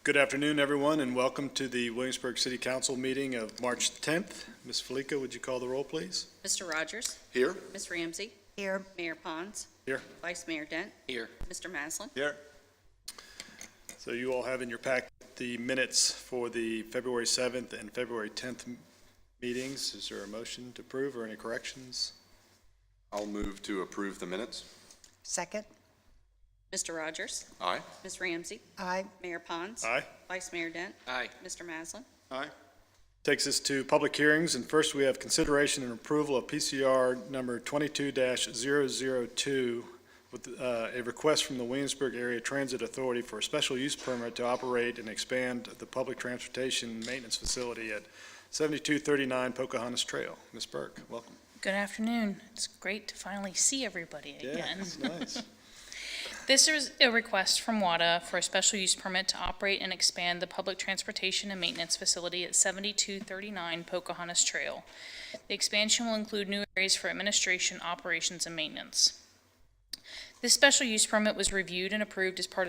Good afternoon, everyone, and welcome to the Williamsburg City Council meeting of March 10th. Ms. Felica, would you call the roll, please? Mr. Rogers? Here. Ms. Ramsey? Here. Mayor Pons? Here. Vice Mayor Dent? Here. Mr. Maslin? Here. So you all have in your packet the minutes for the February 7th and February 10th meetings. Is there a motion to approve or any corrections? I'll move to approve the minutes. Second. Mr. Rogers? Aye. Ms. Ramsey? Aye. Mayor Pons? Aye. Vice Mayor Dent? Aye. Mr. Maslin? Aye. Takes us to public hearings, and first we have consideration and approval of PCR number 22-002 with a request from the Williamsburg Area Transit Authority for a special use permit to operate and expand the public transportation maintenance facility at 7239 Pocahontas Trail. Ms. Burke, welcome. Good afternoon. It's great to finally see everybody again. Yeah, it's nice. This is a request from WADA for a special use permit to operate and expand the public transportation and maintenance facility at 7239 Pocahontas Trail. The expansion will include new areas for administration, operations, and maintenance. This special use permit was reviewed and approved as part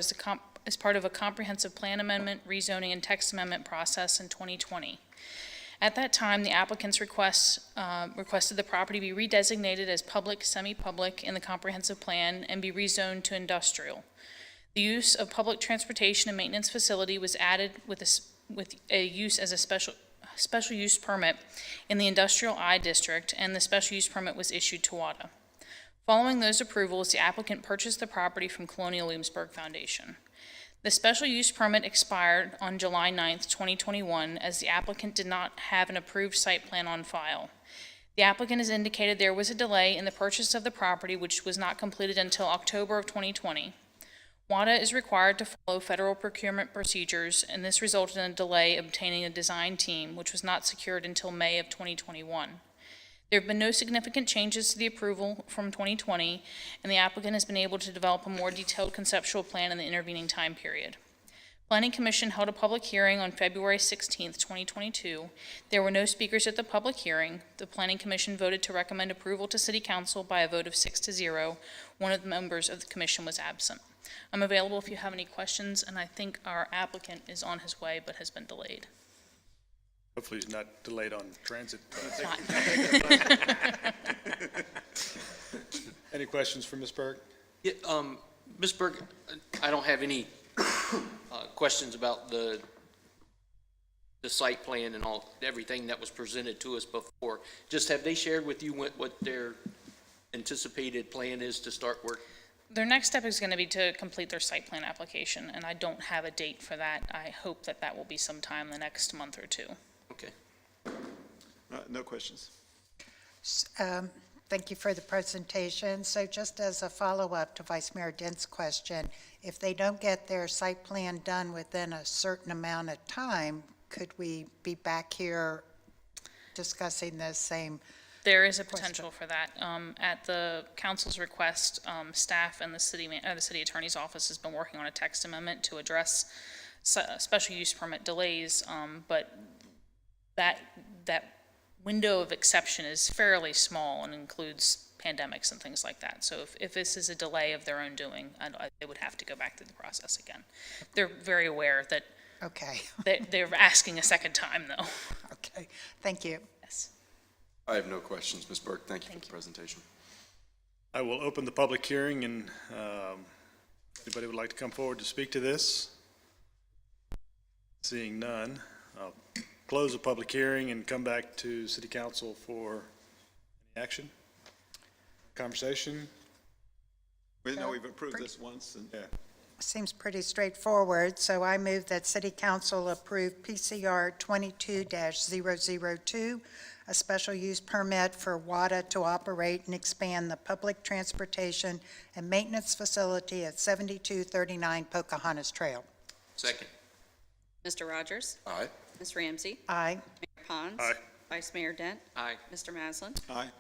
of a comprehensive plan amendment, rezoning, and text amendment process in 2020. At that time, the applicant's requested the property be redesignated as public, semi-public in the comprehensive plan and be rezoned to industrial. The use of public transportation and maintenance facility was added with a use as a special use permit in the industrial I district, and the special use permit was issued to WADA. Following those approvals, the applicant purchased the property from Colonial Williamsburg Foundation. The special use permit expired on July 9th, 2021, as the applicant did not have an approved site plan on file. The applicant has indicated there was a delay in the purchase of the property, which was not completed until October of 2020. WADA is required to follow federal procurement procedures, and this resulted in a delay obtaining a design team, which was not secured until May of 2021. There have been no significant changes to the approval from 2020, and the applicant has been able to develop a more detailed conceptual plan in the intervening time period. Planning Commission held a public hearing on February 16th, 2022. There were no speakers at the public hearing. The Planning Commission voted to recommend approval to City Council by a vote of 6-0. One of the members of the Commission was absent. I'm available if you have any questions, and I think our applicant is on his way but has been delayed. Hopefully he's not delayed on transit. Any questions for Ms. Burke? Yeah, Ms. Berg, I don't have any questions about the site plan and everything that was presented to us before. Just have they shared with you what their anticipated plan is to start work? Their next step is going to be to complete their site plan application, and I don't have a date for that. I hope that will be sometime the next month or two. Okay. No questions. Thank you for the presentation. So just as a follow-up to Vice Mayor Dent's question, if they don't get their site plan done within a certain amount of time, could we be back here discussing the same? There is a potential for that. At the council's request, staff and the city attorney's office has been working on a text amendment to address special use permit delays, but that window of exception is fairly small and includes pandemics and things like that. So if this is a delay of their own doing, they would have to go back through the process again. They're very aware that Okay. they're asking a second time, though. Okay. Thank you. Yes. I have no questions, Ms. Burke. Thank you for the presentation. I will open the public hearing, and anybody would like to come forward to speak to this? Seeing none, I'll close the public hearing and come back to City Council for any action, conversation. We know we've approved this once. And Yeah. Seems pretty straightforward, so I move that City Council approve PCR 22-002, a special use permit for WADA to operate and expand the public transportation and maintenance facility at 7239 Pocahontas Trail. Second. Mr. Rogers? Aye. Ms. Ramsey? Aye. Mayor Pons? Aye. Vice Mayor Dent? Aye. Mr. Maslin? aye.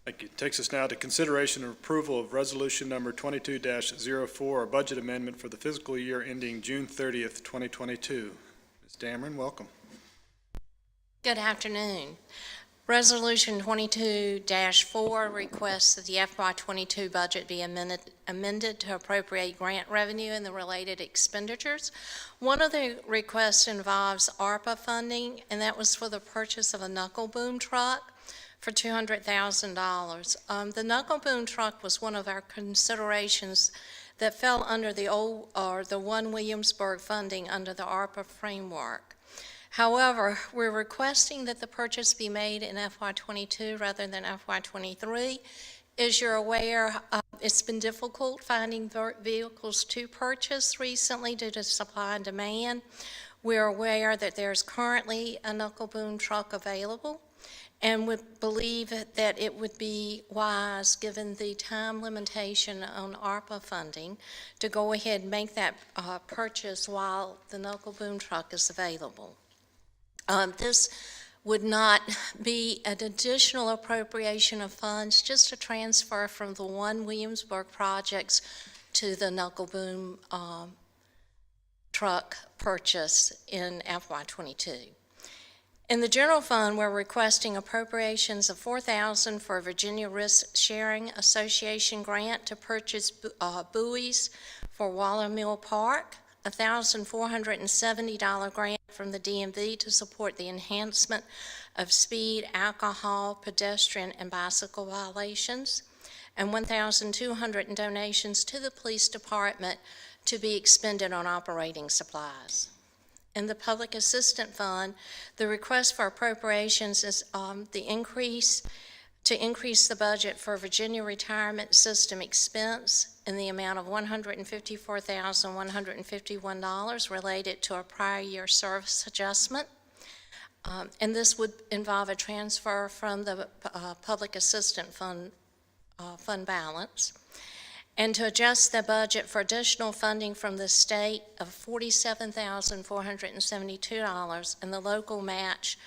Thank you. Takes us now to consideration and approval of resolution number 22-04, a budget amendment for the fiscal year ending June 30th, 2022. Ms. Dameron, welcome. Good afternoon. Resolution 22-4 requests that the FY22 budget be amended to appropriate grant revenue and the related expenditures. One of the requests involves ARPA funding, and that was for the purchase of a knuckle boom truck for $200,000. The knuckle boom truck was one of our considerations that fell under the one Williamsburg funding under the ARPA framework. However, we're requesting that the purchase be made in FY22 rather than FY23. As you're aware, it's been difficult finding vehicles to purchase recently due to supply and demand. We're aware that there's currently a knuckle boom truck available, and we believe that it would be wise, given the time limitation on ARPA funding, to go ahead and make that purchase while the knuckle boom truck is available. This would not be an additional appropriation of funds, just a transfer from the one Williamsburg projects to the knuckle boom truck purchase in FY22. In the general fund, we're requesting appropriations of $4,000 for a Virginia Risk Sharing Association grant to purchase buoys for Waller Mill Park, a $1,470 grant from the DMV to support the enhancement of speed, alcohol, pedestrian, and bicycle violations, and $1,200 in donations to the police department to be expended on operating supplies. In the Public Assistance Fund, the request for appropriations is to increase the budget for Virginia Retirement System expense in the amount of $154,151 related to a prior year service adjustment. And this would involve a transfer from the Public Assistance Fund balance, and to adjust the budget for additional funding from the state of $47,472 and the local match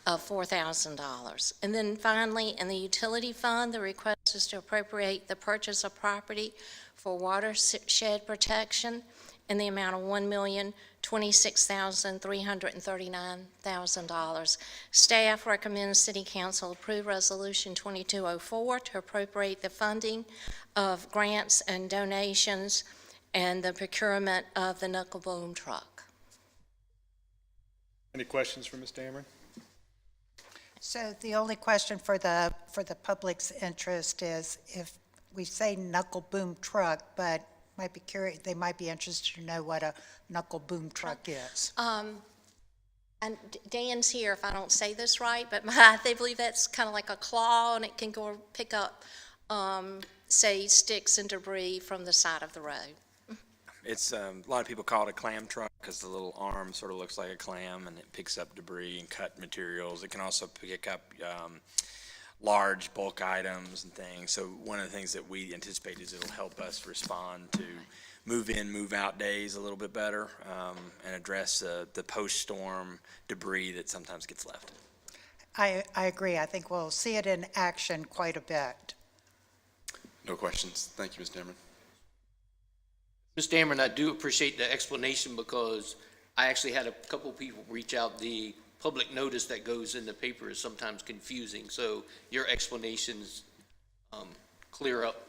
of $4,000. And then finally, in the utility fund, the request is to appropriate the purchase of property for watershed protection in the amount of $1,026,339,000. Staff recommends City Council approve Resolution 2204 to appropriate the funding of grants and donations and the procurement of the knuckle boom truck. Any questions for Ms. Dameron? So the only question for the public's interest is, if we say knuckle boom truck, but might be curious, they might be interested to know what a knuckle boom truck is. And Dan's here if I don't say this right, but they believe that's kind of like a claw, and it can go pick up, say, sticks and debris from the side of the road. It's a lot of people call it a clam truck because the little arm sort of looks like a clam, and it picks up debris and cut materials. It can also pick up large bulk items and things. So one of the things that we anticipate is it'll help us respond to move in, move out days a little bit better, and address the post-storm debris that sometimes gets left. I agree. I think we'll see it in action quite a bit. No questions. Thank you, Ms. Dameron. Ms. Dameron, I do appreciate the explanation, because I actually had a couple people reach out. The public notice that goes in the paper is sometimes confusing, so your explanations clear up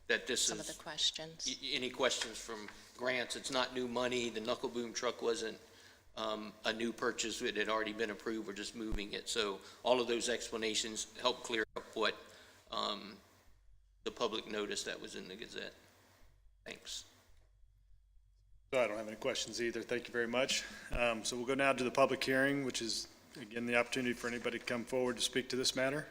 that this Some is of the questions. Any questions from grants? It's not new money. The knuckle boom truck wasn't a new purchase. It had already been approved. We're just moving it. So all of those explanations help clear up what the public notice that was in the Gazette. Thanks. So I don't have any questions either. Thank you very much. So we'll go now to the public hearing, which is, again, the opportunity for anybody to come forward to speak to this matter.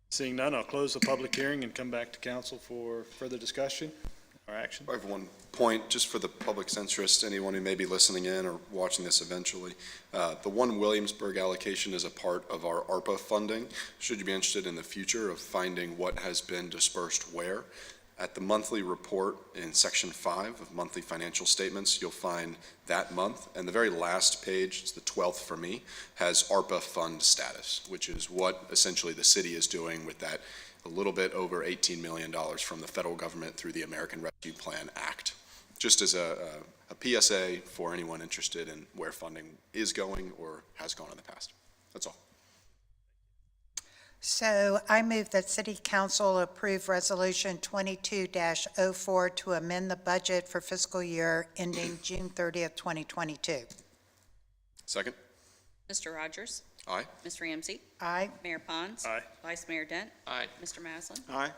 Seeing none, I'll close the public hearing and come back to council for further discussion or action. I have one point, just for the public's interest, anyone who may be listening in or watching this eventually. The one Williamsburg allocation is a part of our ARPA funding. Should you be interested in the future of finding what has been dispersed where, at the monthly report in section 5 of monthly financial statements, you'll find that month, and the very last page, it's the 12th for me, has ARPA fund status, which is what essentially the city is doing with that a little bit over $18 million from the federal government through the American Rescue Plan Act. Just as a PSA for anyone interested in where funding is going or has gone in the past. That's all. So I move that City Council approve Resolution 22-04 to amend the budget for fiscal year ending June 30th, 2022. Second? Mr. Rogers? Aye. Ms. Ramsey? Aye. Mayor Pons? Aye. Vice Mayor Dent? Aye. Mr. Maslin? Aye.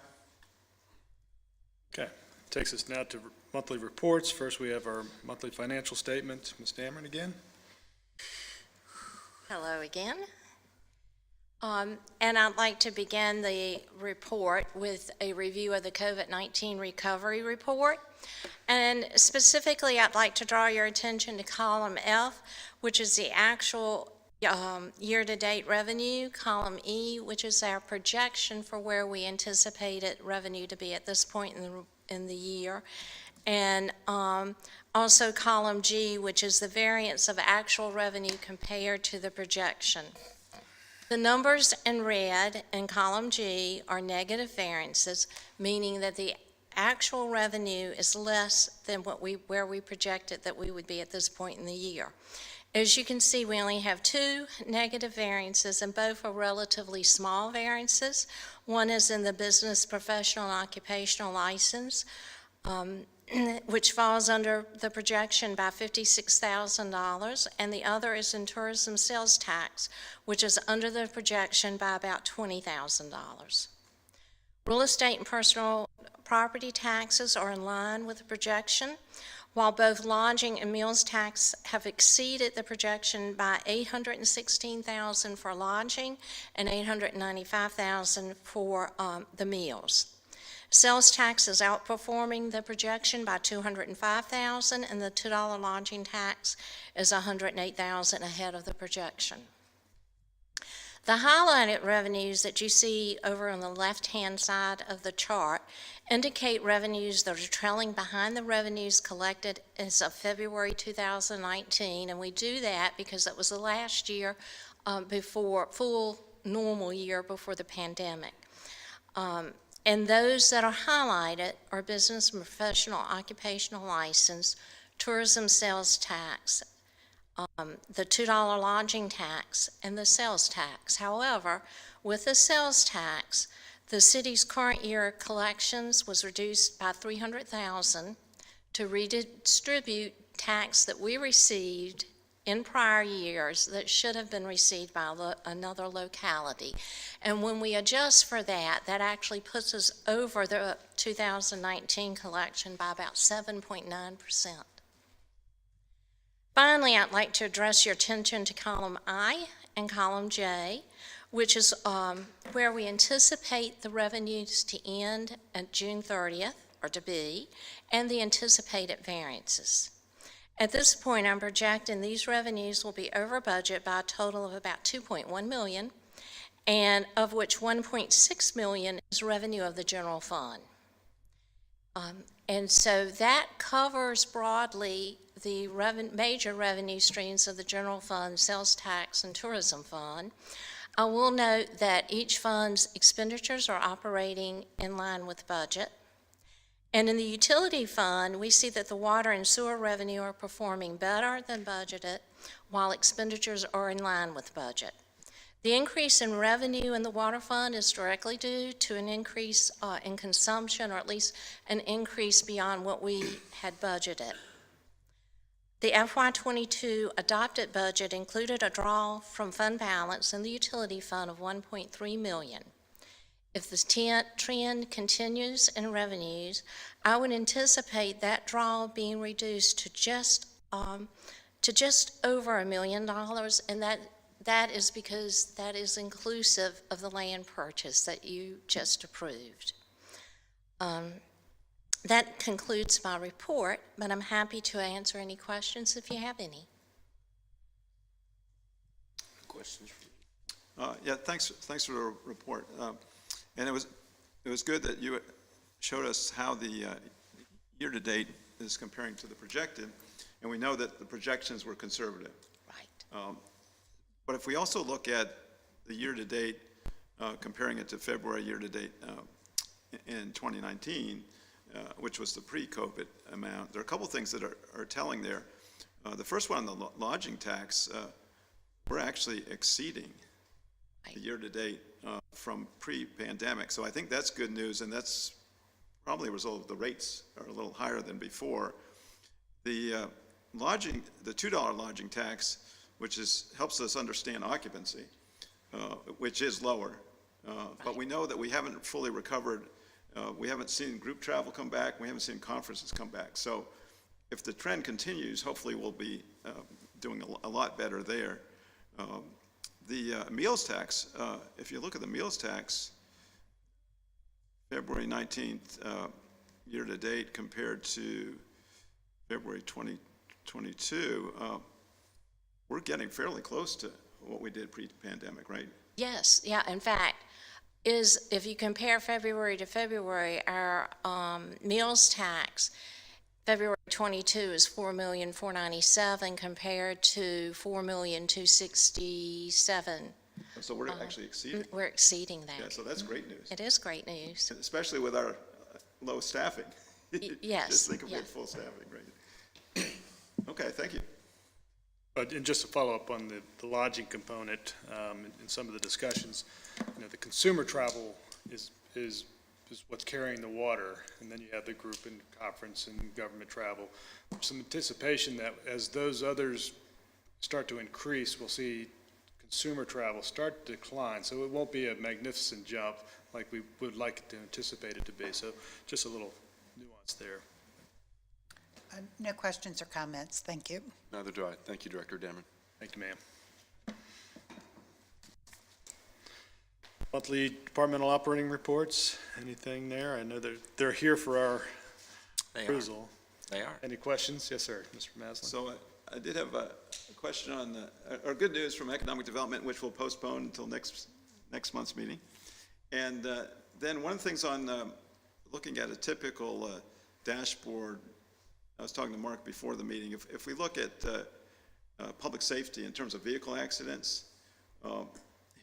Okay, takes us now to monthly reports. First, we have our monthly financial statement. Ms. Dameron again. Hello again. And I'd like to begin the report with a review of the COVID-19 recovery report. And specifically, I'd like to draw your attention to column F, which is the actual year-to-date revenue, column E, which is our projection for where we anticipated revenue to be at this point in the year, and also column G, which is the variance of actual revenue compared to the projection. The numbers in red in column G are negative variances, meaning that the actual revenue is less than where we projected that we would be at this point in the year. As you can see, we only have two negative variances, and both are relatively small variances. One is in the business, professional, and occupational license, which falls under the projection by $56,000, and the other is in tourism sales tax, which is under the projection by about $20,000. Real estate and personal property taxes are in line with the projection, while both lodging and meals tax have exceeded the projection by $816,000 for lodging and $895,000 for the meals. Sales tax is outperforming the projection by $205,000, and the $2 lodging tax is $108,000 ahead of the projection. The highlighted revenues that you see over on the left-hand side of the chart indicate revenues that are trailing behind the revenues collected as of February 2019, and we do that because that was the last year before full normal year before the pandemic. And those that are highlighted are business and professional occupational license, tourism sales tax, the $2 lodging tax, and the sales tax. However, with the sales tax, the city's current year collections was reduced by $300,000 to redistribute tax that we received in prior years that should have been received by another locality. And when we adjust for that, that actually puts us over the 2019 collection by about 7.9%. Finally, I'd like to address your attention to column I and column J, which is where we anticipate the revenues to end at June 30th, or to be, and the anticipated variances. At this point, I'm projecting these revenues will be over budget by a total of about $2.1 million, and of which $1.6 million is revenue of the general fund. And so that covers broadly the major revenue streams of the general fund, sales tax, and tourism fund. I will note that each fund's expenditures are operating in line with budget. And in the utility fund, we see that the water and sewer revenue are performing better than budgeted, while expenditures are in line with budget. The increase in revenue in the water fund is directly due to an increase in consumption, or at least an increase beyond what we had budgeted. The FY22 adopted budget included a draw from fund balance in the utility fund of $1.3 million. If the trend continues in revenues, I would anticipate that draw being reduced to just over $1 million, and that is because that is inclusive of the land purchase that you just approved. That concludes my report, but I'm happy to answer any questions if you have any. Questions? Yeah, thanks for the report. And it was good that you showed us how the year-to-date is comparing to the projected, and we know that the projections were conservative. Right. But if we also look at the year-to-date, comparing it to February year-to-date in 2019, which was the pre-COVID amount, there are a couple things that are telling there. The first one, the lodging tax, we're actually exceeding the year-to-date from pre-pandemic. So I think that's good news, and that's probably a result of the rates are a little higher than before. The lodging, the $2 lodging tax, which helps us understand occupancy, which is lower. But we know that we haven't fully recovered. We haven't seen group travel come back. We haven't seen conferences come back. So if the trend continues, hopefully we'll be doing a lot better there. The meals tax, if you look at the meals tax, February 19th, year-to-date compared to February 2022, we're getting fairly close to what we did pre-pandemic, right? Yes, yeah, in fact, if you compare February to February, our meals tax, February 22 is $4,497,000 compared to $4,267,000. So we're actually exceeding. We're exceeding that. Yeah, so that's great news, It is great news. especially with our low staffing. Yes, Just think if we yeah. had full staffing, right? Okay, thank you. And just to follow up on the lodging component, in some of the discussions, the consumer travel is what's carrying the water, and then you have the group and conference and government travel. There's some anticipation that as those others start to increase, we'll see consumer travel start to decline, so it won't be a magnificent jump like we would like it to anticipate it to be. So just a little nuance there. No questions or comments. Thank you. Neither do I. Thank you, Director Damron. Thank you, ma'am. Monthly departmental operating reports, anything there? I know they're here for our approval. They are. Any questions? Yes, sir, Mr. Maslin. So I did have a question on, or good news from economic development, which we'll postpone until next month's meeting. And then one of the things on looking at a typical dashboard, I was talking to Mark before the meeting, if we look at public safety in terms of vehicle accidents,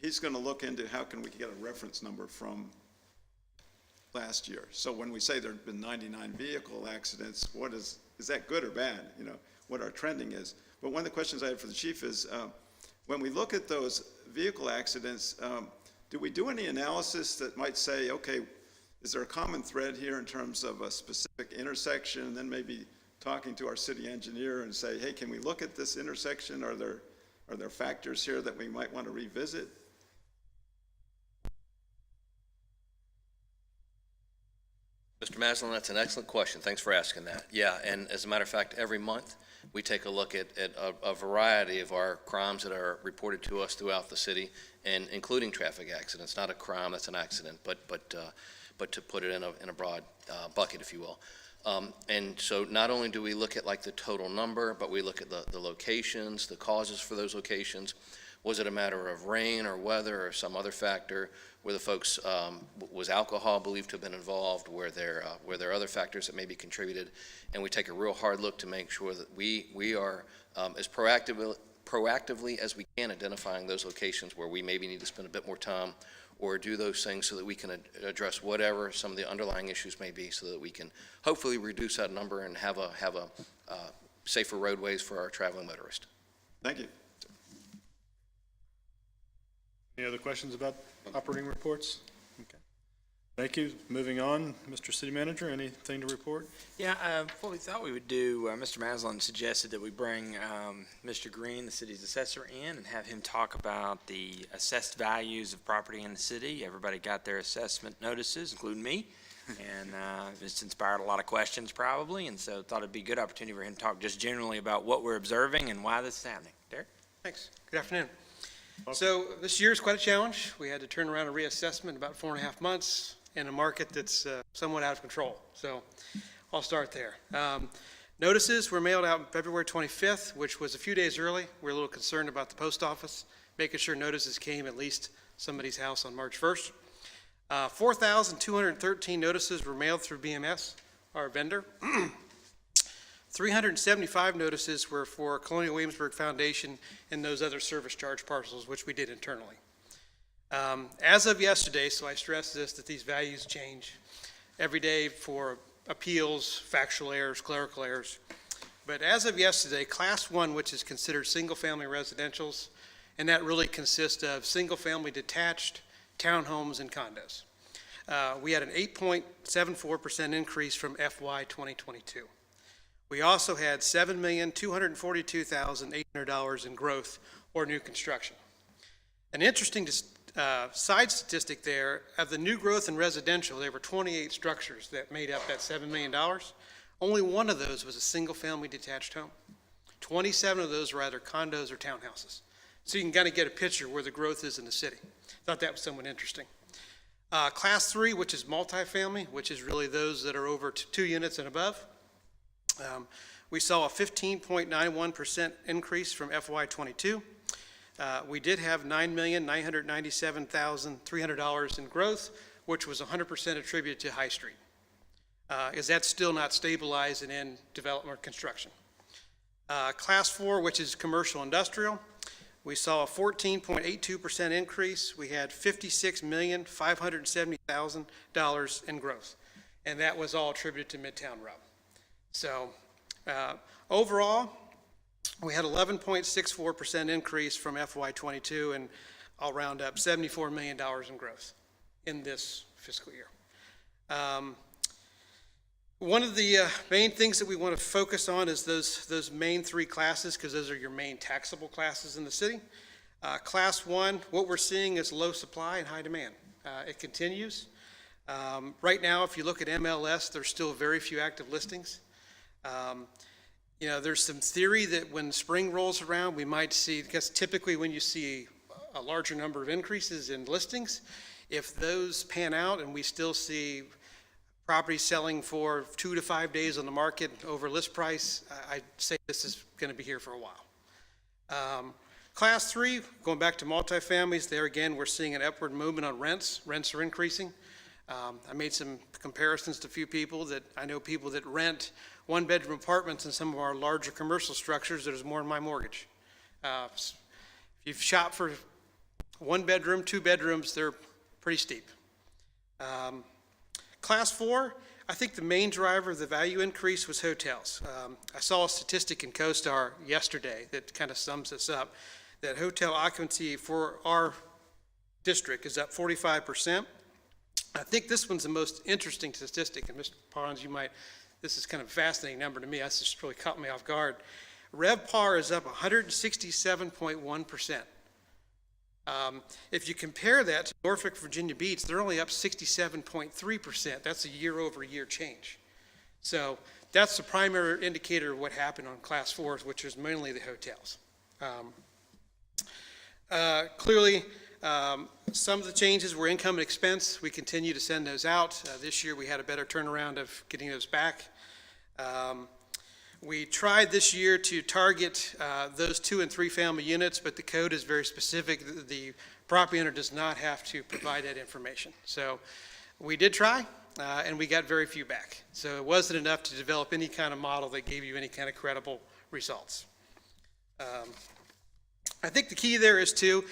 he's going to look into how can we get a reference number from last year. So when we say there have been 99 vehicle accidents, is that good or bad? What our trending is. But one of the questions I had for the chief is, when we look at those vehicle accidents, do we do any analysis that might say, okay, is there a common thread here in terms of a specific intersection, and then maybe talking to our city engineer and say, hey, can we look at this intersection? Are there factors here that we might want to revisit? Mr. Maslin, that's an excellent question. Thanks for asking that. Yeah, and as a matter of fact, every month we take a look at a variety of our crimes that are reported to us throughout the city, and including traffic accidents. Not a crime, that's an accident, but to put it in a broad bucket, if you will. And so not only do we look at like the total number, but we look at the locations, the causes for those locations. Was it a matter of rain or weather or some other factor? Were the folks, was alcohol believed to have been involved? Were there other factors that maybe contributed? And we take a real hard look to make sure that we are as proactively as we can identifying those locations where we maybe need to spend a bit more time or do those things so that we can address whatever some of the underlying issues may be, so that we can hopefully reduce that number and have a safer roadways for our traveling motorists. Thank you. Any other questions about operating reports? Okay. Thank you. Moving on, Mr. City Manager, anything to report? Yeah, what we thought we would do, Mr. Maslin suggested that we bring Mr. Green, the city's assessor, in and have him talk about the assessed values of property in the city. Everybody got their assessment notices, including me, and it's inspired a lot of questions probably, and so thought it'd be a good opportunity for him to talk just generally about what we're observing and why this is happening. Derek? Thanks. Good afternoon. So this year is quite a challenge. We had to turn around a reassessment in about 4.5 months in a market that's somewhat out of control. So I'll start there. Notices were mailed out on February 25th, which was a few days early. We're a little concerned about the post office, making sure notices came at least somebody's house on March 1st. 4,213 notices were mailed through BMS, our vendor. 375 notices were for Colonial Williamsburg Foundation and those other service charge parcels, which we did internally. As of yesterday, so I stress this, that these values change every day for appeals, factual errors, clerical errors. But as of yesterday, Class 1, which is considered single-family residentials, and that really consists of single-family detached, townhomes, and condos. We had an 8.74% increase from FY 2022. We also had $7,242,800 in growth or new construction. An interesting side statistic there, of the new growth in residential, there were 28 structures that made up that $7 million. Only one of those was a single-family detached home. 27 of those were either condos or townhouses. So you can kind of get a picture where the growth is in the city. Thought that was somewhat interesting. Class 3, which is multifamily, which is really those that are over 2 units and above. We saw a 15.91% increase from FY '22. We did have $9,997,300 in growth, which was 100% attributed to High Street. Is that still not stabilized and in development or construction? Class 4, which is commercial industrial, we saw a 14.82% increase. We had $56,570,000 in growth, and that was all attributed to Midtown Rub. So overall, we had 11.64% increase from FY '22, and I'll round up $74 million in growth in this fiscal year. One of the main things that we want to focus on is those main 3 classes, because those are your main taxable classes in the city. Class 1, what we're seeing is low supply and high demand. It continues. Right now, if you look at MLS, there's still very few active listings. You know, there's some theory that when spring rolls around, we might see, because typically when you see a larger number of increases in listings, if those pan out and we still see property selling for 2 to 5 days on the market over list price, I'd say this is going to be here for a while. Class 3, going back to multifamilies, there again, we're seeing an upward movement on rents. Rents are increasing. I made some comparisons to a few people that I know people that rent 1-bedroom apartments in some of our larger commercial structures. There's more in my mortgage. If you've shopped for 1 bedroom, 2 bedrooms, they're pretty steep. Class 4, I think the main driver of the value increase was hotels. I saw a statistic in CoStar yesterday that kind of sums this up, that hotel occupancy for our district is up 45%. I think this one's the most interesting statistic, and Mr. Pons, this is kind of a fascinating number to me. That's just really caught me off guard. RevPAR is up 167.1%. If you compare that to Norfolk, Virginia Beach, they're only up 67.3%. That's a year-over-year change. So that's the primary indicator of what happened on Class 4s, which is mainly the hotels. Clearly, some of the changes were income and expense. We continue to send those out. This year we had a better turnaround of getting those back. We tried this year to target those 2 and 3 family units, but the code is very specific. The property owner does not have to provide that information. So we did try, and we got very few back. So it wasn't enough to develop any kind of model that gave you any kind of credible results. I think the key there is you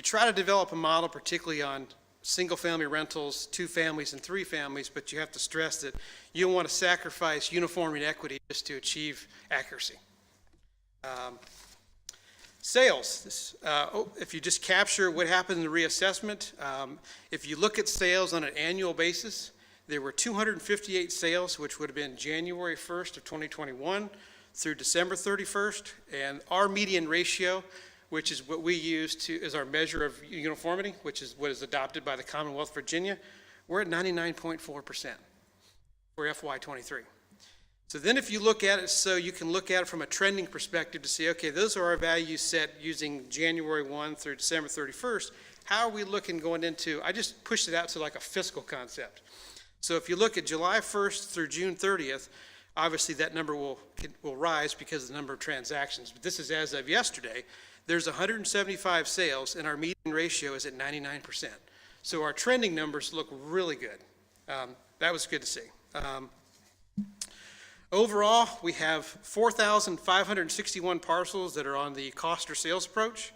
try to develop a model, particularly on single-family rentals, 2 families and 3 families, but you have to stress that you don't want to sacrifice uniformity and equity just to achieve accuracy. Sales, if you just capture what happened in the reassessment, if you look at sales on an annual basis, there were 258 sales, which would have been January 1st of 2021 through December 31st, and our median ratio, which is what we use as our measure of uniformity, which is what is adopted by the Commonwealth of Virginia, we're at 99.4% for FY '23. So then if you look at it, so you can look at it from a trending perspective to see, okay, those are our values set using January 1 through December 31st. How are we looking going into, I just pushed it out to like a fiscal concept. So if you look at July 1st through June 30th, obviously that number will rise because of the number of transactions. But this is as of yesterday. There's 175 sales, and our median ratio is at 99%. So our trending numbers look really good. That was good to see. Overall, we have 4,561 parcels that are on the cost or sales approach.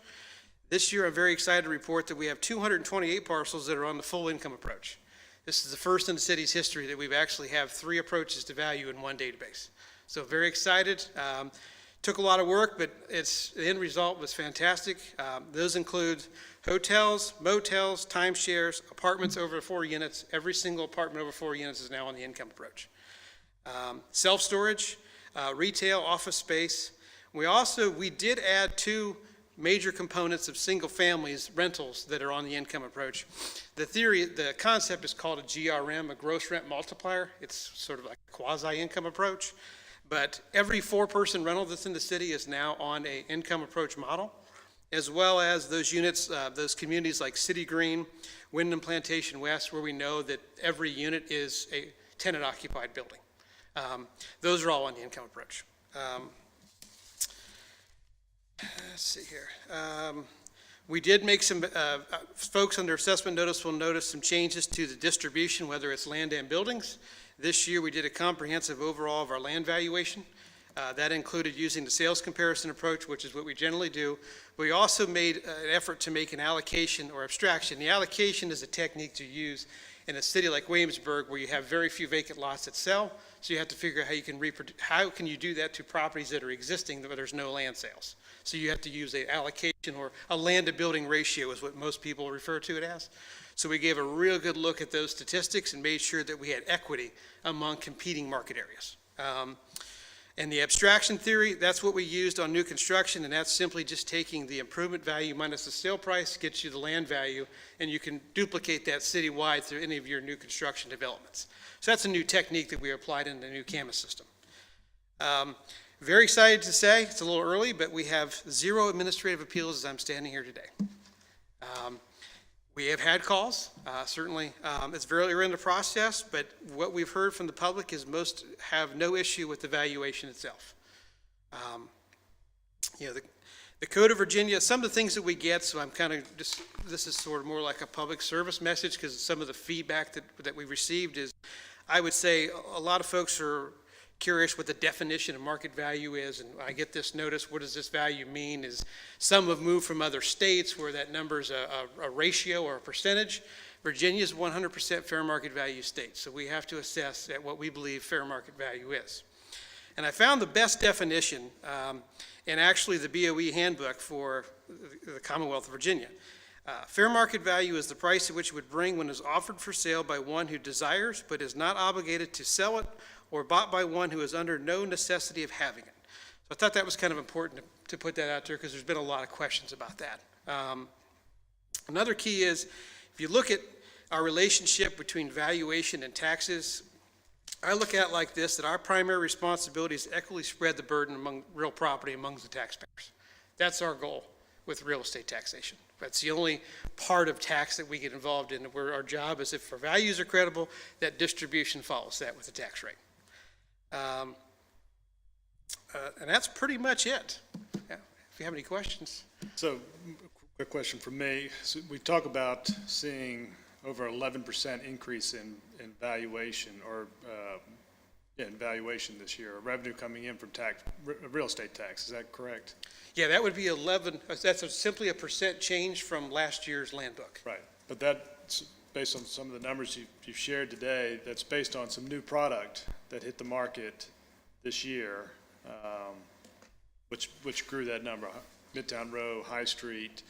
This year, I'm very excited to report that we have 228 parcels that are on the full income approach. This is the first in the city's history that we've actually have 3 approaches to value in one database. So very excited. Took a lot of work, but the end result was fantastic. Those include hotels, motels, timeshares, apartments over 4 units. Every single apartment over 4 units is now on the income approach. Self-storage, retail, office space. We did add 2 major components of single families rentals that are on the income approach. The concept is called a GRM, a gross rent multiplier. It's sort of like a quasi-income approach. But every 4-person rental that's in the city is now on a income approach model, as well as those units, those communities like City Green, Wyndham Plantation West, where we know that every unit is a tenant-occupied building. Those are all on the income approach. Let's see here. We did make some, folks under assessment notice will notice some changes to the distribution, whether it's land and buildings. This year, we did a comprehensive overhaul of our land valuation. That included using the sales comparison approach, which is what we generally do. We also made an effort to make an allocation or abstraction. The allocation is a technique to use in a city like Williamsburg, where you have very few vacant lots that sell. So you have to figure out how you can how can you do that to properties that are existing, but there's no land sales. So you have to use an allocation, or a land to building ratio is what most people refer to it as. So we gave a real good look at those statistics and made sure that we had equity among competing market areas. And the abstraction theory, that's what we used on new construction, and that's simply just taking the improvement value minus the sale price, gets you the land value, and you can duplicate that citywide through any of your new construction developments. So that's a new technique that we applied in the new CAMA system. Very excited to say, it's a little early, but we have 0 administrative appeals as I'm standing here today. We have had calls, certainly. It's very early in the process, but what we've heard from the public is most have no issue with the valuation itself. The Code of Virginia, some of the things that we get, so I'm kind of just, this is sort of more like a public service message, because some of the feedback that we received is, I would say a lot of folks are curious what the definition of market value is, and I get this notice, what does this value mean? Is some have moved from other states where that number is a ratio or a percentage. Virginia is 100% fair market value state, so we have to assess at what we believe fair market value is. And I found the best definition in actually the BOE handbook for the Commonwealth of Virginia. Fair market value is the price at which it would bring when it is offered for sale by one who desires but is not obligated to sell it, or bought by one who is under no necessity of having it. So I thought that was kind of important to put that out there, because there's been a lot of questions about that. Another key is, if you look at our relationship between valuation and taxes, I look at it like this, that our primary responsibility is to equitably spread the burden among real property amongst the taxpayers. That's our goal with real estate taxation. That's the only part of tax that we get involved in, where our job is, if our values are credible, that distribution follows that with the tax rate. And that's pretty much it. Yeah, if you have any questions. So, quick question from me. So we talk about seeing over 11% increase in valuation, or in valuation this year, revenue coming in from real estate tax. Is that correct? Yeah, that would be 11. That's simply a percent change from last year's land book. Right. But that's based on some of the numbers you've shared today. That's based on some new product that hit the market this year, which grew that number. Midtown Row, High Street,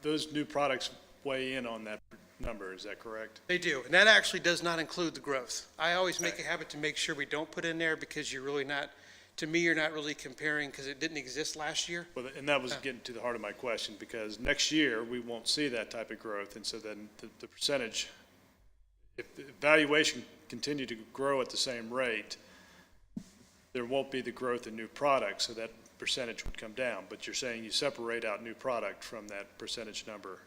those new products weigh in on that number. Is that correct? They do, and that actually does not include the growth. I always make a habit to make sure we don't put in there, because you're really not, to me, you're not really comparing, because it didn't exist last year. Well, and that was getting to the heart of my question, because next year we won't see that type of growth, and so then the percentage, if the valuation continue to grow at the same rate, there won't be the growth in new products, so that percentage would come down. But you're saying you separate out new product from that percentage number.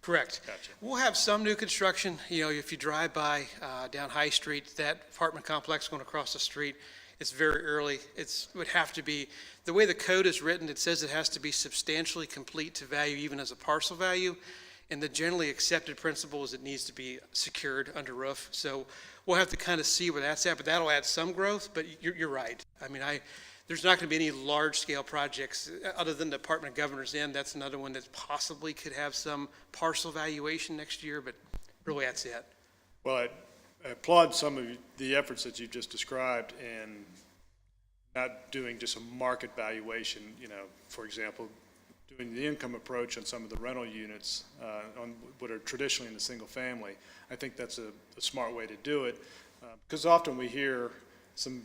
Correct. Gotcha. We'll have some new construction. You know, if you drive by down High Street, that apartment complex going across the street, it's very early. It would have to be, the way the code is written, it says it has to be substantially complete to value even as a parcel value. And the generally accepted principle is it needs to be secured under roof. So we'll have to kind of see where that's at, but that'll add some growth. But you're right. I mean, there's not going to be any large-scale projects other than the Department of Governor's End. That's another one that possibly could have some parcel valuation next year, but really that's it. Well, I applaud some of the efforts that you've just described in not doing just a market valuation, for example, doing the income approach on some of the rental units on what are traditionally in the single family. I think that's a smart way to do it, because often we hear some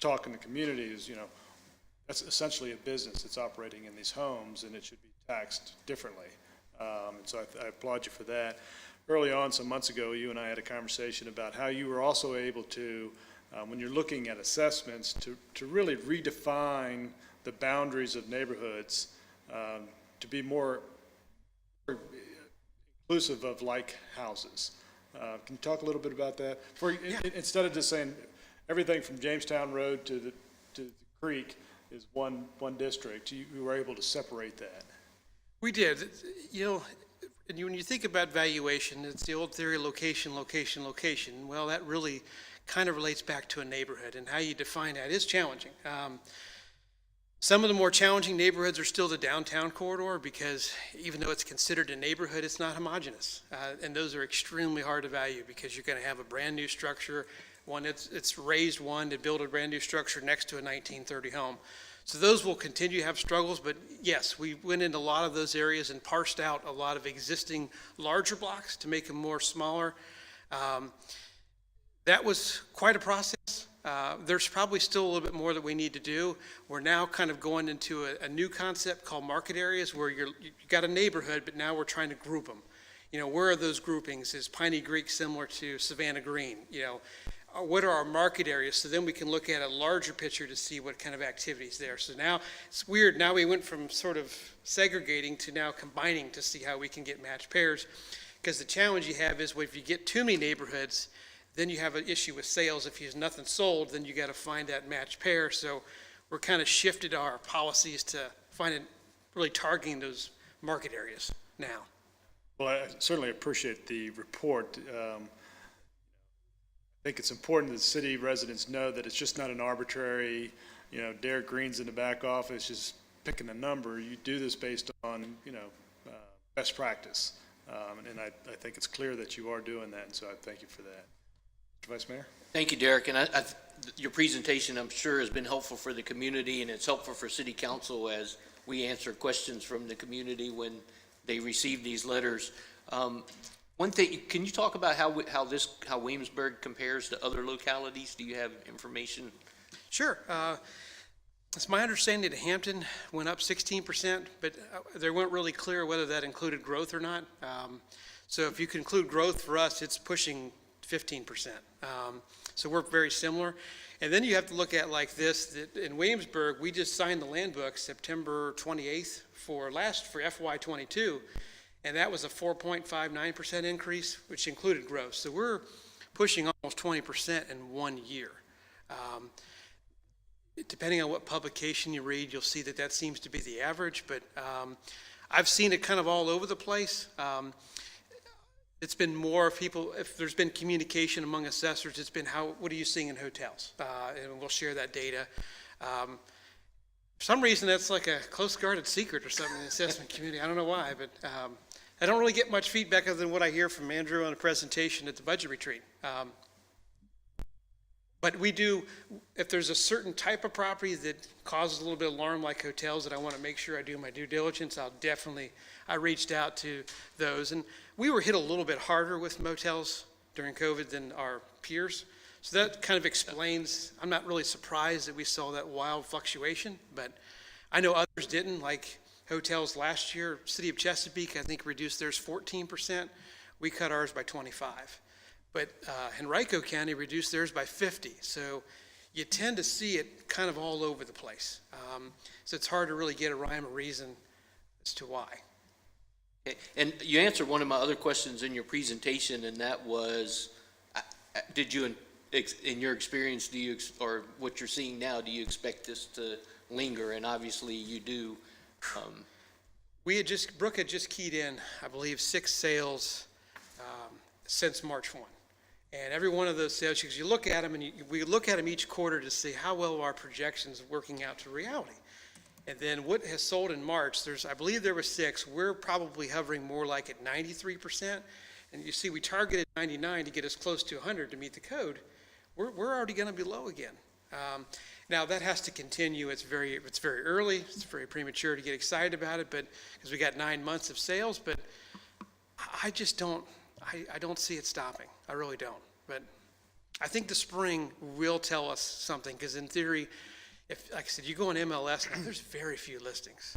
talk in the community is, that's essentially a business that's operating in these homes, and it should be taxed differently. And so I applaud you for that. Early on, some months ago, you and I had a conversation about how you were also able to, when you're looking at assessments, to really redefine the boundaries of neighborhoods to be more inclusive of like houses. Can you talk a little bit about that? Instead of just saying everything from Jamestown Road to the creek is one district, you were able to separate that. We did. And when you think about valuation, it's the old theory, location, location, location. Well, that really kind of relates back to a neighborhood, and how you define that is challenging. Some of the more challenging neighborhoods are still the downtown corridor, because even though it's considered a neighborhood, it's not homogeneous. And those are extremely hard to value, because you're going to have a brand new structure, one it's raised one to build a brand new structure next to a 1930 home. So those will continue to have struggles, but yes, we went into a lot of those areas and parsed out a lot of existing larger blocks to make them more smaller. That was quite a process. There's probably still a little bit more that we need to do. We're now kind of going into a new concept called market areas, where you've got a neighborhood, but now we're trying to group them. Where are those groupings? Is Piney Creek similar to Savannah Green? What are our market areas? So then we can look at a larger picture to see what kind of activities there. So now it's weird. Now we went from sort of segregating to now combining to see how we can get matched pairs. Because the challenge you have is, if you get too many neighborhoods, then you have an issue with sales. If there's nothing sold, then you got to find that matched pair. So we're kind of shifted our policies to really targeting those market areas now. Well, I certainly appreciate the report. I think it's important that city residents know that it's just not an arbitrary, Derek Green's in the back office just picking a number. You do this based on, best practice. And I think it's clear that you are doing that, and so I thank you for that. Mr. Vice Mayor? Thank you, Derek. And your presentation, I'm sure, has been helpful for the community, and it's helpful for City Council as we answer questions from the community when they receive these letters. One thing, can you talk about how Williamsburg compares to other localities? Do you have information? Sure. It's my understanding that Hampton went up 16%, but they weren't really clear whether that included growth or not. So if you can include growth for us, it's pushing 15%. So we're very similar. And then you have to look at like this, that in Williamsburg, we just signed the land book September 28th for FY22. And that was a 4.59% increase, which included growth. So we're pushing almost 20% in 1 year. Depending on what publication you read, you'll see that seems to be the average, but I've seen it kind of all over the place. It's been more people, if there's been communication among assessors, it's been what are you seeing in hotels? And we'll share that data. For some reason, that's like a close guarded secret or something in the assessment community. I don't know why, but I don't really get much feedback other than what I hear from Andrew on a presentation at the budget retreat. But we do, if there's a certain type of property that causes a little bit of alarm, like hotels, that I want to make sure I do my due diligence, I reached out to those. And we were hit a little bit harder with motels during COVID than our peers. So that kind of explains, I'm not really surprised that we saw that wild fluctuation, but I know others didn't, like hotels last year. City of Chesapeake, I think, reduced theirs 14%. We cut ours by 25%. But Henrico County reduced theirs by 50%. So you tend to see it kind of all over the place. So it's hard to really get a rhyme or reason as to why. Okay. And you answered one of my other questions in your presentation, and that was, did you, in your experience, or what you're seeing now, do you expect this to linger? And obviously you do. Brooke had just keyed in, I believe, 6 sales since March 1. And every one of those sales, because you look at them, and we look at them each quarter to see how well our projections are working out to reality. And then what has sold in March, I believe there were 6. We're probably hovering more like at 93%. And you see, we targeted 99 to get us close to 100 to meet the code. We're already going to be low again. Now, that has to continue. It's very early. It's very premature to get excited about it, but, because we got 9 months of sales, but I just don't, I don't see it stopping. I really don't. But I think the spring will tell us something, because in theory, if, like I said, you go on MLS now, there's very few listings.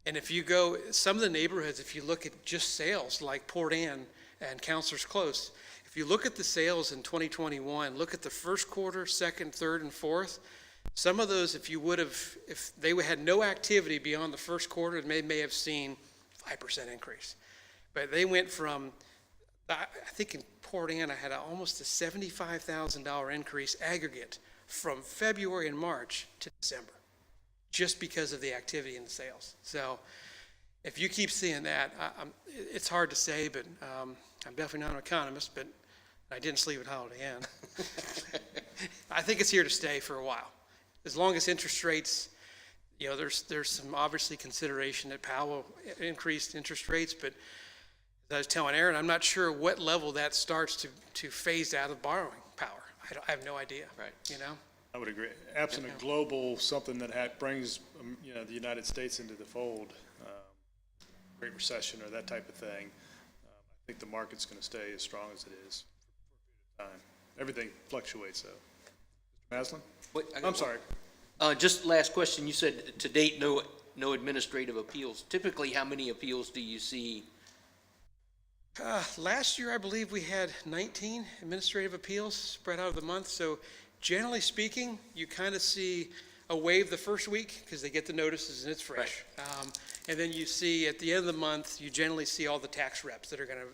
And if you go, some of the neighborhoods, if you look at just sales, like Port Ann and Counselor's Close, if you look at the sales in 2021, look at the first quarter, second, third, and fourth, some of those, if they had no activity beyond the first quarter, they may have seen 5% increase. But they went from, I think in Port Ann, I had almost a $75,000 increase aggregate from February and March to December, just because of the activity in the sales. So if you keep seeing that, it's hard to say, but I'm definitely not an economist, but I didn't sleep at Holiday Inn. I think it's here to stay for a while. As long as interest rates, there's some obviously consideration that Powell increased interest rates, but as I was telling Aaron, I'm not sure what level that starts to phase out of borrowing power. I have no idea. Right. I would agree. Absent a global, something that brings, the United States into the fold, Great Recession or that type of thing, I think the market's going to stay as strong as it is for a period of time. Everything fluctuates, though. Mr. Maslin? I'm sorry. Just last question, you said to date, no administrative appeals. Typically, how many appeals do you see? Last year, I believe we had 19 administrative appeals spread out of the month. So generally speaking, you kind of see a wave the first week because they get the notices and it's fresh. And then you see at the end of the month, you generally see all the tax reps that are going to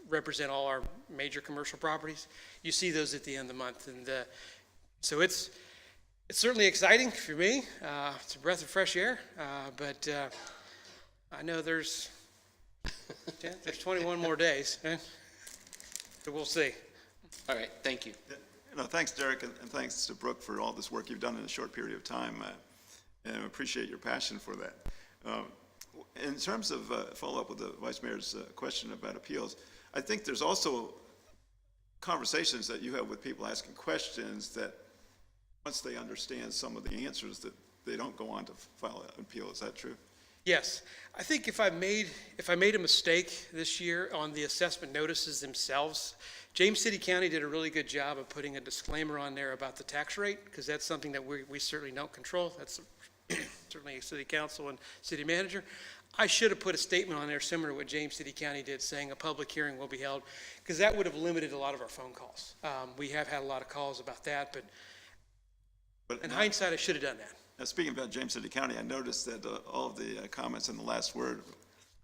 represent all our major commercial properties. You see those at the end of the month. And so it's certainly exciting for me. It's a breath of fresh air. But I know there's 21 more days. So we'll see. All right, thank you. Thanks, Derek, and thanks to Brooke for all this work you've done in a short period of time, and I appreciate your passion for that. In terms of follow-up with the Vice Mayor's question about appeals, I think there's also conversations that you have with people asking questions that once they understand some of the answers that they don't go on to file an appeal. Is that true? Yes. I think if I made a mistake this year on the assessment notices themselves, James City County did a really good job of putting a disclaimer on there about the tax rate, because that's something that we certainly don't control. That's certainly a city council and city manager. I should have put a statement on there similar to what James City County did, saying a public hearing will be held, because that would have limited a lot of our phone calls. We have had a lot of calls about that, but in hindsight, I should have done that. Now, speaking about James City County, I noticed that all of the comments in the last word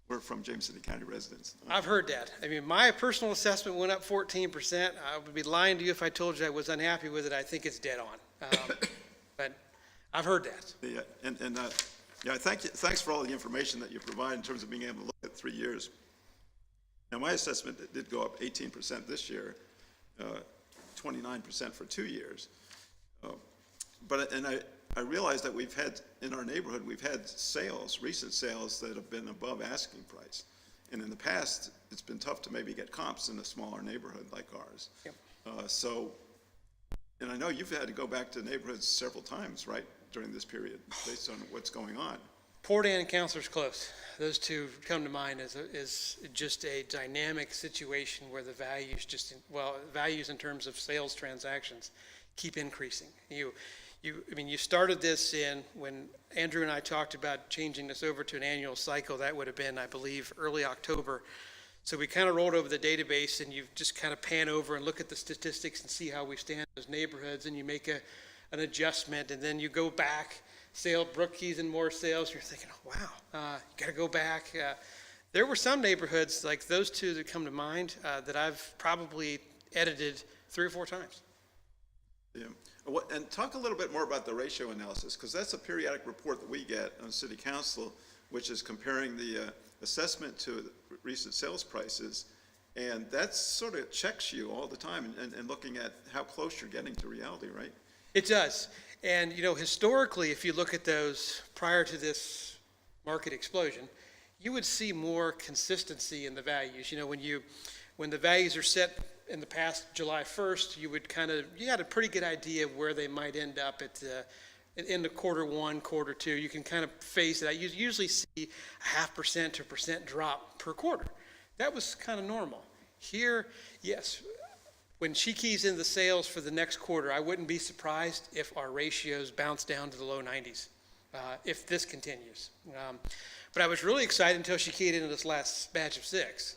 were from James City County residents. I've heard that. I mean, my personal assessment went up 14%. I would be lying to you if I told you I was unhappy with it. I think it's dead on. But I've heard that. Thanks for all the information that you provide in terms of being able to look at 3 years. Now, my assessment did go up 18% this year, 29% for 2 years. I realize that we've had, in our neighborhood, we've had sales, recent sales that have been above asking price. And in the past, it's been tough to maybe get comps in a smaller neighborhood like ours. Yep. And I know you've had to go back to neighborhoods several times, right, during this period, based on what's going on. Port Ann and Counselor's Close, those two come to mind as just a dynamic situation where the values values in terms of sales transactions keep increasing. You started this when Andrew and I talked about changing this over to an annual cycle. That would have been, I believe, early October. So we kind of rolled over the database, and you just kind of pan over and look at the statistics and see how we stand in those neighborhoods, and you make an adjustment, and then you go back, Brookkeys and more sales, and you're thinking, oh, wow, you got to go back. There were some neighborhoods, like those two that come to mind, that I've probably edited 3 or 4 times. Yeah. And talk a little bit more about the ratio analysis, because that's a periodic report that we get on City Council, which is comparing the assessment to the recent sales prices, and that sort of checks you all the time and looking at how close you're getting to reality, right? It does. And, historically, if you look at those prior to this market explosion, you would see more consistency in the values. When the values are set in the past, July 1st, you had a pretty good idea of where they might end up in the quarter one, quarter two. You can kind of phase it out. You usually see a 0.5% to 1% drop per quarter. That was kind of normal. Here, yes, when she keys in the sales for the next quarter, I wouldn't be surprised if our ratios bounce down to the low 90s, if this continues. But I was really excited until she keyed into this last batch of 6,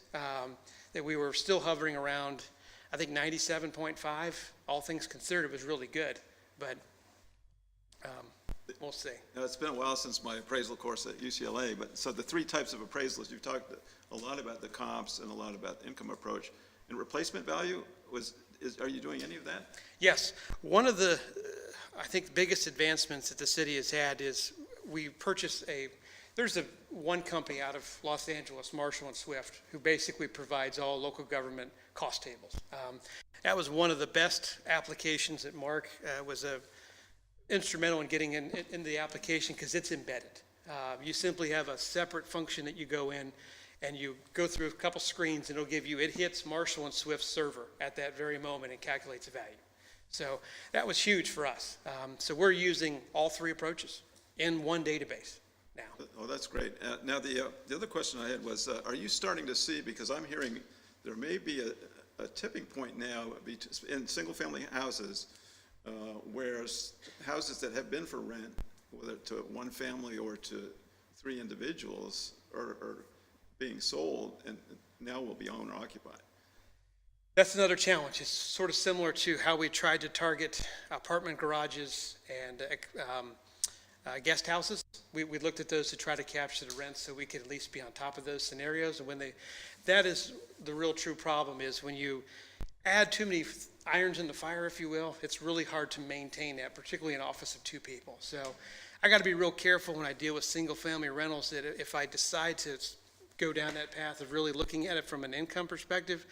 that we were still hovering around, I think 97.5. All things considered, it was really good, but we'll see. Now, it's been a while since my appraisal course at UCLA, but so the 3 types of appraisals, you've talked a lot about the comps and a lot about income approach. And replacement value, are you doing any of that? Yes. One of the, I think, biggest advancements that the city has had is we purchased there's one company out of Los Angeles, Marshall and Swift, who basically provides all local government cost tables. That was one of the best applications that Mark was instrumental in getting in the application because it's embedded. You simply have a separate function that you go in and you go through a couple screens and it hits Marshall and Swift's server at that very moment and calculates a value. So that was huge for us. So we're using all 3 approaches in one database now. Oh, that's great. Now, the other question I had was, are you starting to see, because I'm hearing there may be a tipping point now in single-family houses where houses that have been for rent, whether to one family or to 3 individuals, are being sold and now will be owner occupied. That's another challenge. It's sort of similar to how we tried to target apartment garages and guest houses. We looked at those to try to capture the rents so we could at least be on top of those scenarios. And that is the real true problem, is when you add too many irons in the fire, if you will, it's really hard to maintain that, particularly in an office of 2 people. So I got to be real careful when I deal with single-family rentals that if I decide to go down that path of really looking at it from an income perspective,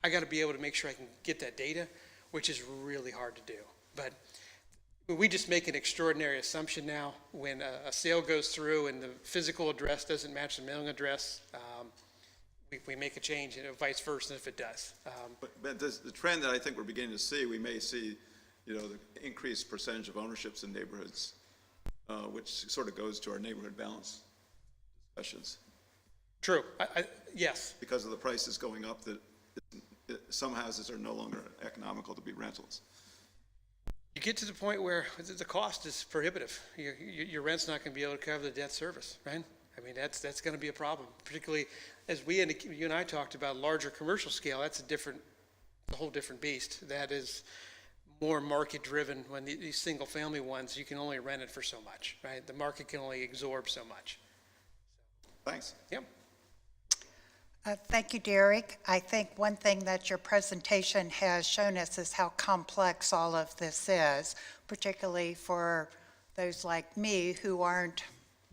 I got to be able to make sure I can get that data, which is really hard to do. But we just make an extraordinary assumption now. When a sale goes through and the physical address doesn't match the mailing address, we make a change, and vice versa if it does. But the trend that I think we're beginning to see, we may see, the increased percentage of ownerships in neighborhoods, which sort of goes to our neighborhood balance discussions. True. Yes. Because of the prices going up, that some houses are no longer economical to be rentals. You get to the point where the cost is prohibitive. Your rent's not going to be able to cover the debt service, right? I mean, that's going to be a problem, particularly as you and I talked about larger commercial scale. That's a whole different beast. That is more market driven. When these single family ones, you can only rent it for so much, right? The market can only absorb so much. Thanks. Yep. Thank you, Derek. I think one thing that your presentation has shown us is how complex all of this is, particularly for those like me who aren't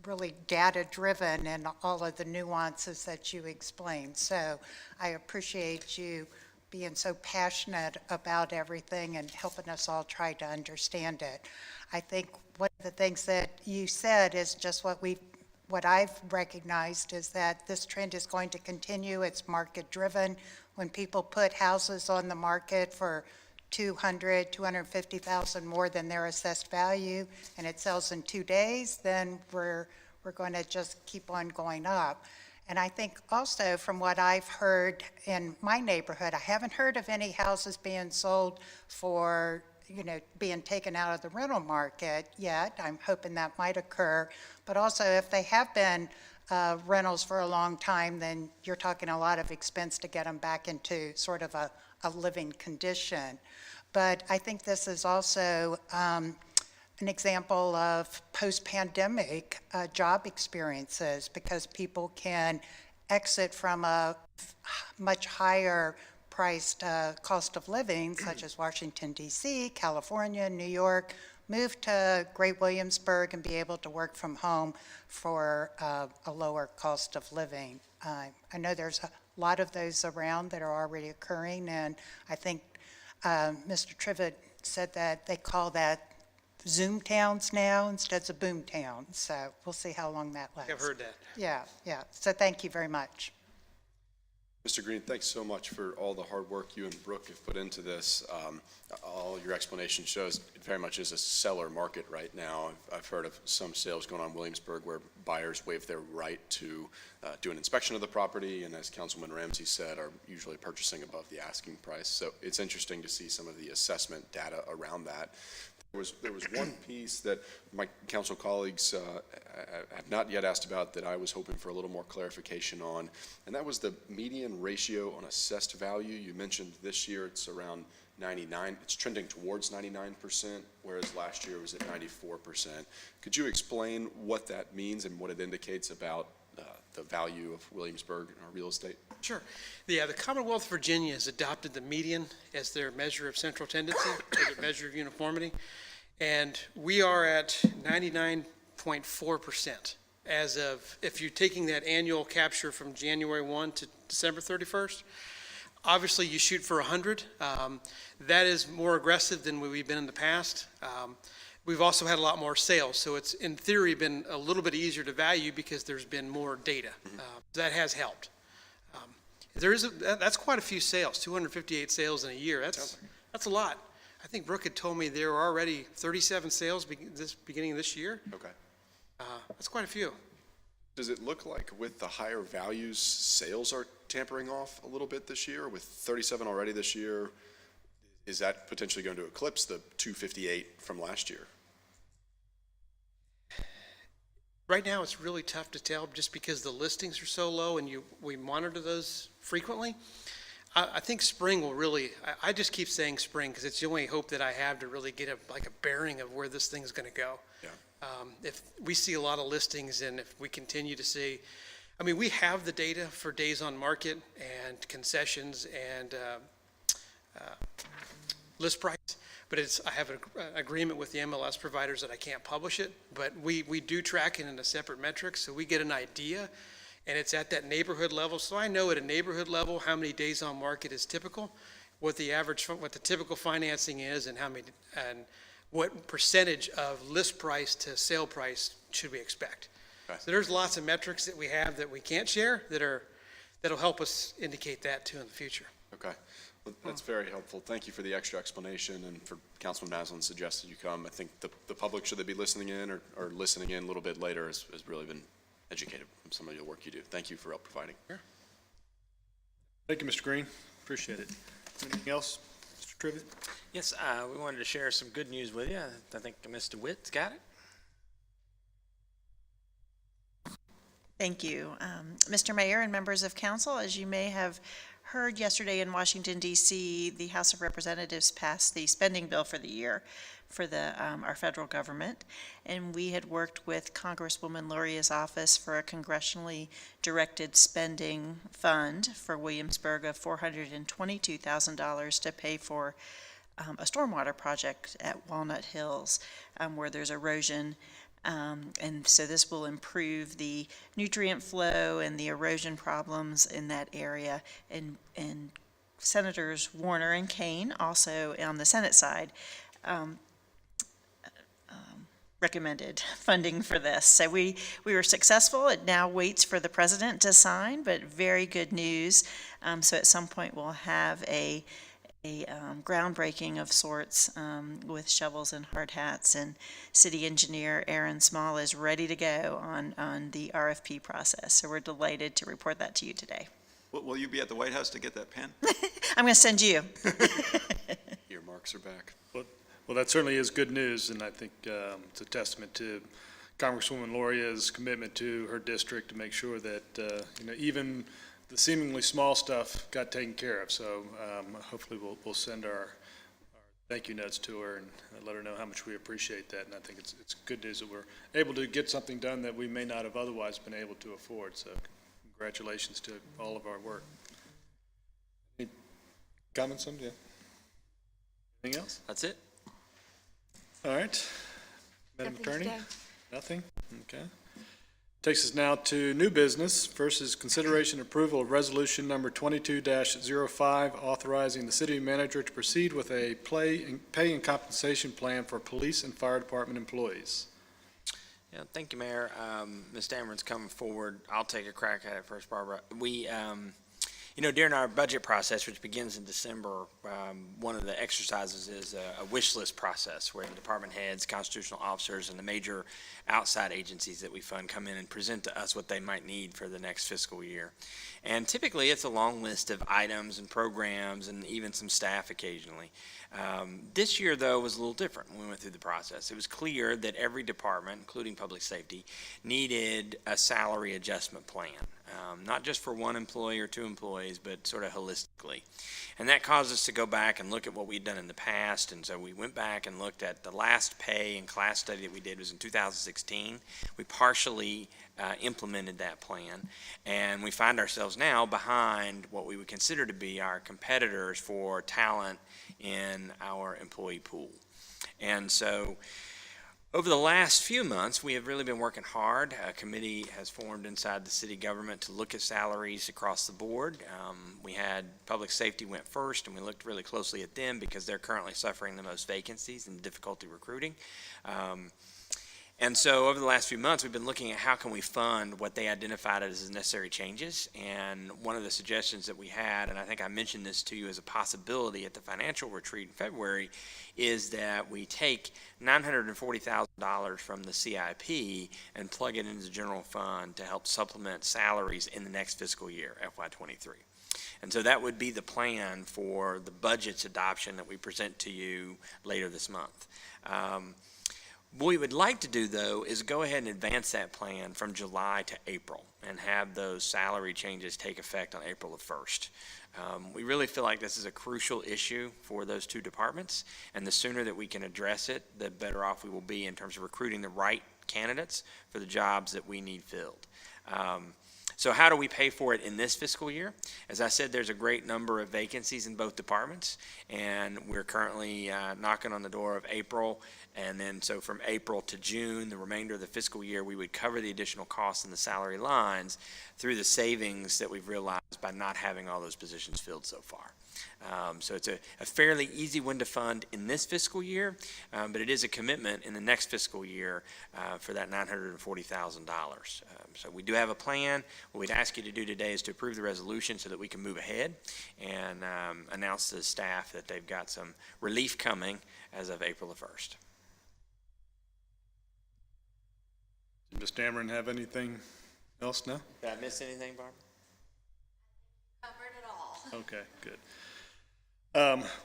really data-driven and all of the nuances that you explained. So I appreciate you being so passionate about everything and helping us all try to understand it. I think one of the things that you said is just what I've recognized is that this trend is going to continue. It's market-driven. When people put houses on the market for $250,000 more than their assessed value, and it sells in 2 days, then we're going to just keep on going up. And I think also from what I've heard in my neighborhood, I haven't heard of any houses being sold for being taken out of the rental market yet. I'm hoping that might occur. But also, if they have been rentals for a long time, then you're talking a lot of expense to get them back into sort of a living condition. But I think this is also an example of post-pandemic job experiences, because people can exit from a much higher priced cost of living, such as Washington, D.C., California, New York, move to Great Williamsburg and be able to work from home for a lower cost of living. I know there's a lot of those around that are already occurring, and I think Mr. Trivett said that they call that Zoom towns now instead of boom towns, so we'll see how long that lasts. I've heard that. Yeah. So thank you very much. Mr. Green, thanks so much for all the hard work you and Brooke have put into this. All your explanation shows it very much is a seller market right now. I've heard of some sales going on in Williamsburg where buyers waive their right to do an inspection of the property, and as Councilman Ramsey said, are usually purchasing above the asking price. So it's interesting to see some of the assessment data around that. There was one piece that my council colleagues have not yet asked about that I was hoping for a little more clarification on, and that was the median ratio on assessed value. You mentioned this year it's around 99. It's trending towards 99%, whereas last year it was at 94%. Could you explain what that means and what it indicates about the value of Williamsburg and our real estate? Sure. Yeah, the Commonwealth of Virginia has adopted the median as their measure of central tendency, as a measure of uniformity. And we are at 99.4% as of, if you're taking that annual capture from January 1 to December 31st, obviously you shoot for 100. That is more aggressive than we've been in the past. We've also had a lot more sales, so it's in theory been a little bit easier to value because there's been more data. That has helped. That's quite a few sales, 258 sales in a year. That's a lot. I think Brooke had told me there are already 37 sales beginning of this year. Okay. That's quite a few. Does it look like with the higher values, sales are tampering off a little bit this year? With 37 already this year, is that potentially going to eclipse the 258 from last year? Right now, it's really tough to tell just because the listings are so low and we monitor those frequently. I think spring will really, I just keep saying spring because it's the only hope that I have to really get a bearing of where this thing's going to go. Yeah. If we see a lot of listings and if we continue to see, I mean, we have the data for days on market and concessions and list price, but I have an agreement with the MLS providers that I can't publish it, but we do track it in a separate metric, so we get an idea, and it's at that neighborhood level. So I know at a neighborhood level how many days on market is typical, what the typical financing is, and what percentage of list price to sale price should we expect. Okay. So there's lots of metrics that we have that we can't share that'll help us indicate that too in the future. Okay. Well, that's very helpful. Thank you for the extra explanation and for Councilman Maslin suggested you come. I think the public, should they be listening in or listening in a little bit later, has really been educated from some of the work you do. Thank you for help providing. Sure. Thank you, Mr. Green. Appreciate it. Anything else, Mr. Trivett? Yes, we wanted to share some good news with you. I think Mr. Witt's got it. Thank you. Mr. Mayor and members of council, as you may have heard yesterday in Washington, D.C., the House of Representatives passed the spending bill for the year for our federal government, and we had worked with Congresswoman Luria's office for a congressionally directed spending fund for Williamsburg of $422,000 to pay for a stormwater project at Walnut Hills where there's erosion. And so this will improve the nutrient flow and the erosion problems in that area. And Senators Warner and Kane, also on the Senate side, recommended funding for this. So we were successful. It now waits for the president to sign, but very good news. So at some point we'll have a groundbreaking of sorts with shovels and hard hats, and city engineer Aaron Small is ready to go on the RFP process. So we're delighted to report that to you today. Will you be at the White House to get that pen? I'm going to send you. Your marks are back. Well, that certainly is good news, and I think it's a testament to Congresswoman Luria's commitment to her district to make sure that, even the seemingly small stuff got taken care of. So hopefully we'll send our thank you notes to her and let her know how much we appreciate that. And I think it's good news that we're able to get something done that we may not have otherwise been able to afford. So congratulations to all of our work. Any comments on that? Anything else? That's it. All right. Madam Attorney? Nothing? Okay. Takes us now to new business. First is consideration and approval of resolution number 22-05, authorizing the city manager to proceed with a pay and compensation plan for police and fire department employees. Yeah, thank you, Mayor. Ms. Dameron's coming forward. I'll take a crack at it first, Barbara. During our budget process, which begins in December, one of the exercises is a wish list process where the department heads, constitutional officers, and the major outside agencies that we fund come in and present to us what they might need for the next fiscal year. And typically, it's a long list of items and programs and even some staff occasionally. This year, though, was a little different when we went through the process. It was clear that every department, including public safety, needed a salary adjustment plan, not just for one employee or two employees, but sort of holistically. And that caused us to go back and look at what we'd done in the past. And so we went back and looked at the last pay and class study that we did was in 2016. We partially implemented that plan, and we find ourselves now behind what we would consider to be our competitors for talent in our employee pool. And so over the last few months, we have really been working hard. A committee has formed inside the city government to look at salaries across the board. We had public safety went first, and we looked really closely at them because they're currently suffering the most vacancies and difficulty recruiting. And so over the last few months, we've been looking at how can we fund what they identified as necessary changes. And one of the suggestions that we had, and I think I mentioned this to you as a possibility at the financial retreat in February, is that we take $940,000 from the CIP and plug it into the general fund to help supplement salaries in the next fiscal year, FY23. And so that would be the plan for the budget's adoption that we present to you later this month. What we would like to do, though, is go ahead and advance that plan from July to April and have those salary changes take effect on April the 1st. We really feel like this is a crucial issue for those two departments, and the sooner that we can address it, the better off we will be in terms of recruiting the right candidates for the jobs that we need filled. So how do we pay for it in this fiscal year? As I said, there's a great number of vacancies in both departments, and we're currently knocking on the door of April. And then so from April to June, the remainder of the fiscal year, we would cover the additional costs in the salary lines through the savings that we've realized by not having all those positions filled so far. So it's a fairly easy one to fund in this fiscal year, but it is a commitment in the next fiscal year for that $940,000. So we do have a plan. What we'd ask you to do today is to approve the resolution so that we can move ahead and announce to the staff that they've got some relief coming as of April the 1st. Did Ms. Dameron have anything else? No? Did I miss anything, Barbara? Covered it all. Okay, good.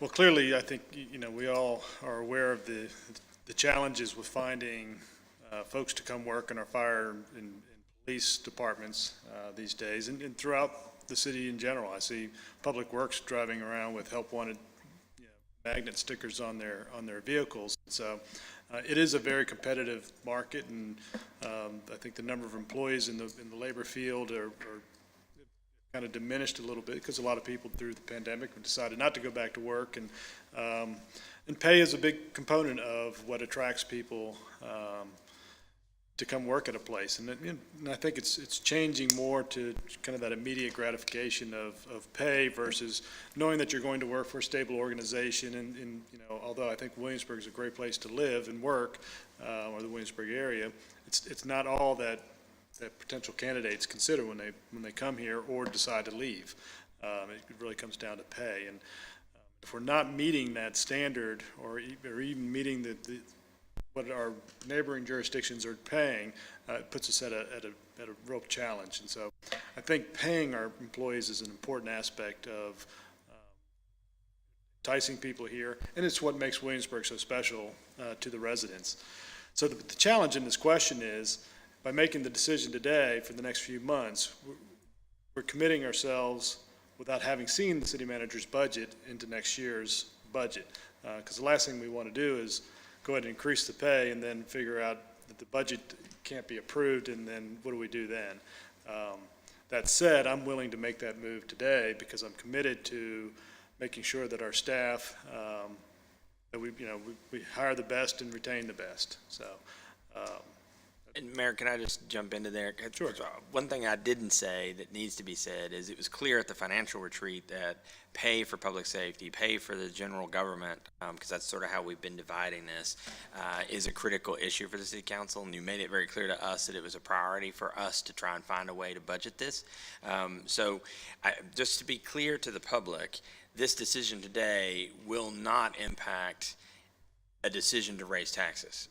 Well, clearly, I think, we all are aware of the challenges with finding folks to come work in our fire and police departments these days, and throughout the city in general. I see Public Works driving around with help wanted magnet stickers on their vehicles. So it is a very competitive market, and I think the number of employees in the labor field are kind of diminished a little bit because a lot of people through the pandemic have decided not to go back to work, and pay is a big component of what attracts people to come work at a place. And I think it's changing more to kind of that immediate gratification of pay versus knowing that you're going to work for a stable organization. And although I think Williamsburg is a great place to live and work, or the Williamsburg area, it's not all that potential candidates consider when they come here or decide to leave. It really comes down to pay. And if we're not meeting that standard or even meeting what our neighboring jurisdictions are paying, it puts us at a real challenge. And so I think paying our employees is an important aspect of enticing people here, and it's what makes Williamsburg so special to the residents. So the challenge in this question is, by making the decision today for the next few months, we're committing ourselves without having seen the city manager's budget into next year's budget. Because the last thing we want to do is go ahead and increase the pay and then figure out that the budget can't be approved, and then what do we do then? That said, I'm willing to make that move today because I'm committed to making sure that our staff, that we hire the best and retain the best. So And Mayor, can I just jump into there? Sure. One thing I didn't say that needs to be said is it was clear at the financial retreat that pay for public safety, pay for the general government, because that's sort of how we've been dividing this, is a critical issue for the city council. And you made it very clear to us that it was a priority for us to try and find a way to budget this. Just to be clear to the public, this decision today will not impact a decision to raise taxes.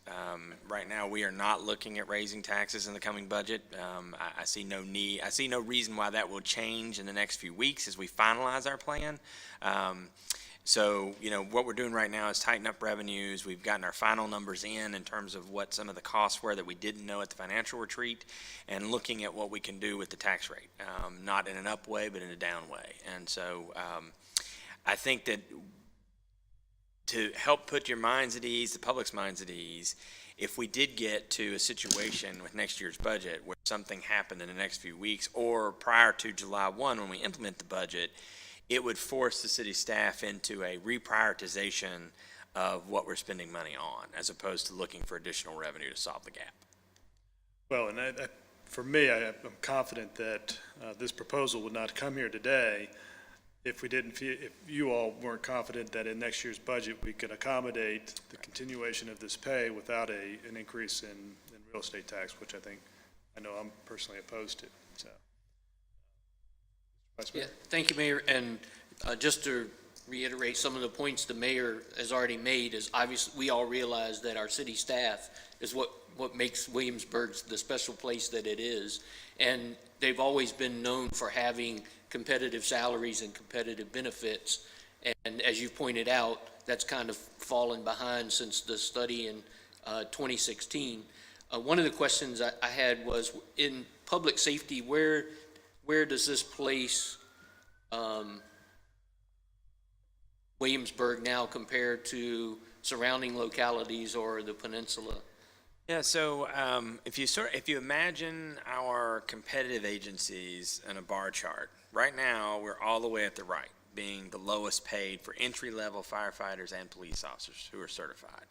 Right now, we are not looking at raising taxes in the coming budget. I see no need, I see no reason why that will change in the next few weeks as we finalize our plan. What we're doing right now is tighten up revenues. We've gotten our final numbers in terms of what some of the costs were that we didn't know at the financial retreat, and looking at what we can do with the tax rate, not in an up way, but in a down way. And so I think that to help put your minds at ease, the public's minds at ease, if we did get to a situation with next year's budget where something happened in the next few weeks or prior to July 1 when we implement the budget, it would force the city staff into a reprioritization of what we're spending money on, as opposed to looking for additional revenue to solve the gap. Well, and for me, I'm confident that this proposal would not come here today if you all weren't confident that in next year's budget, we could accommodate the continuation of this pay without an increase in real estate tax, which I know I'm personally opposed to, so. Vice Mayor? Yeah, thank you, Mayor. And just to reiterate some of the points the mayor has already made, is obviously we all realize that our city staff is what makes Williamsburg the special place that it is. And they've always been known for having competitive salaries and competitive benefits. And as you pointed out, that's kind of fallen behind since the study in 2016. One of the questions I had was, in public safety, where does this place Williamsburg now compared to surrounding localities or the peninsula? Yeah, so if you imagine our competitive agencies in a bar chart, right now we're all the way at the right, being the lowest paid for entry-level firefighters and police officers who are certified.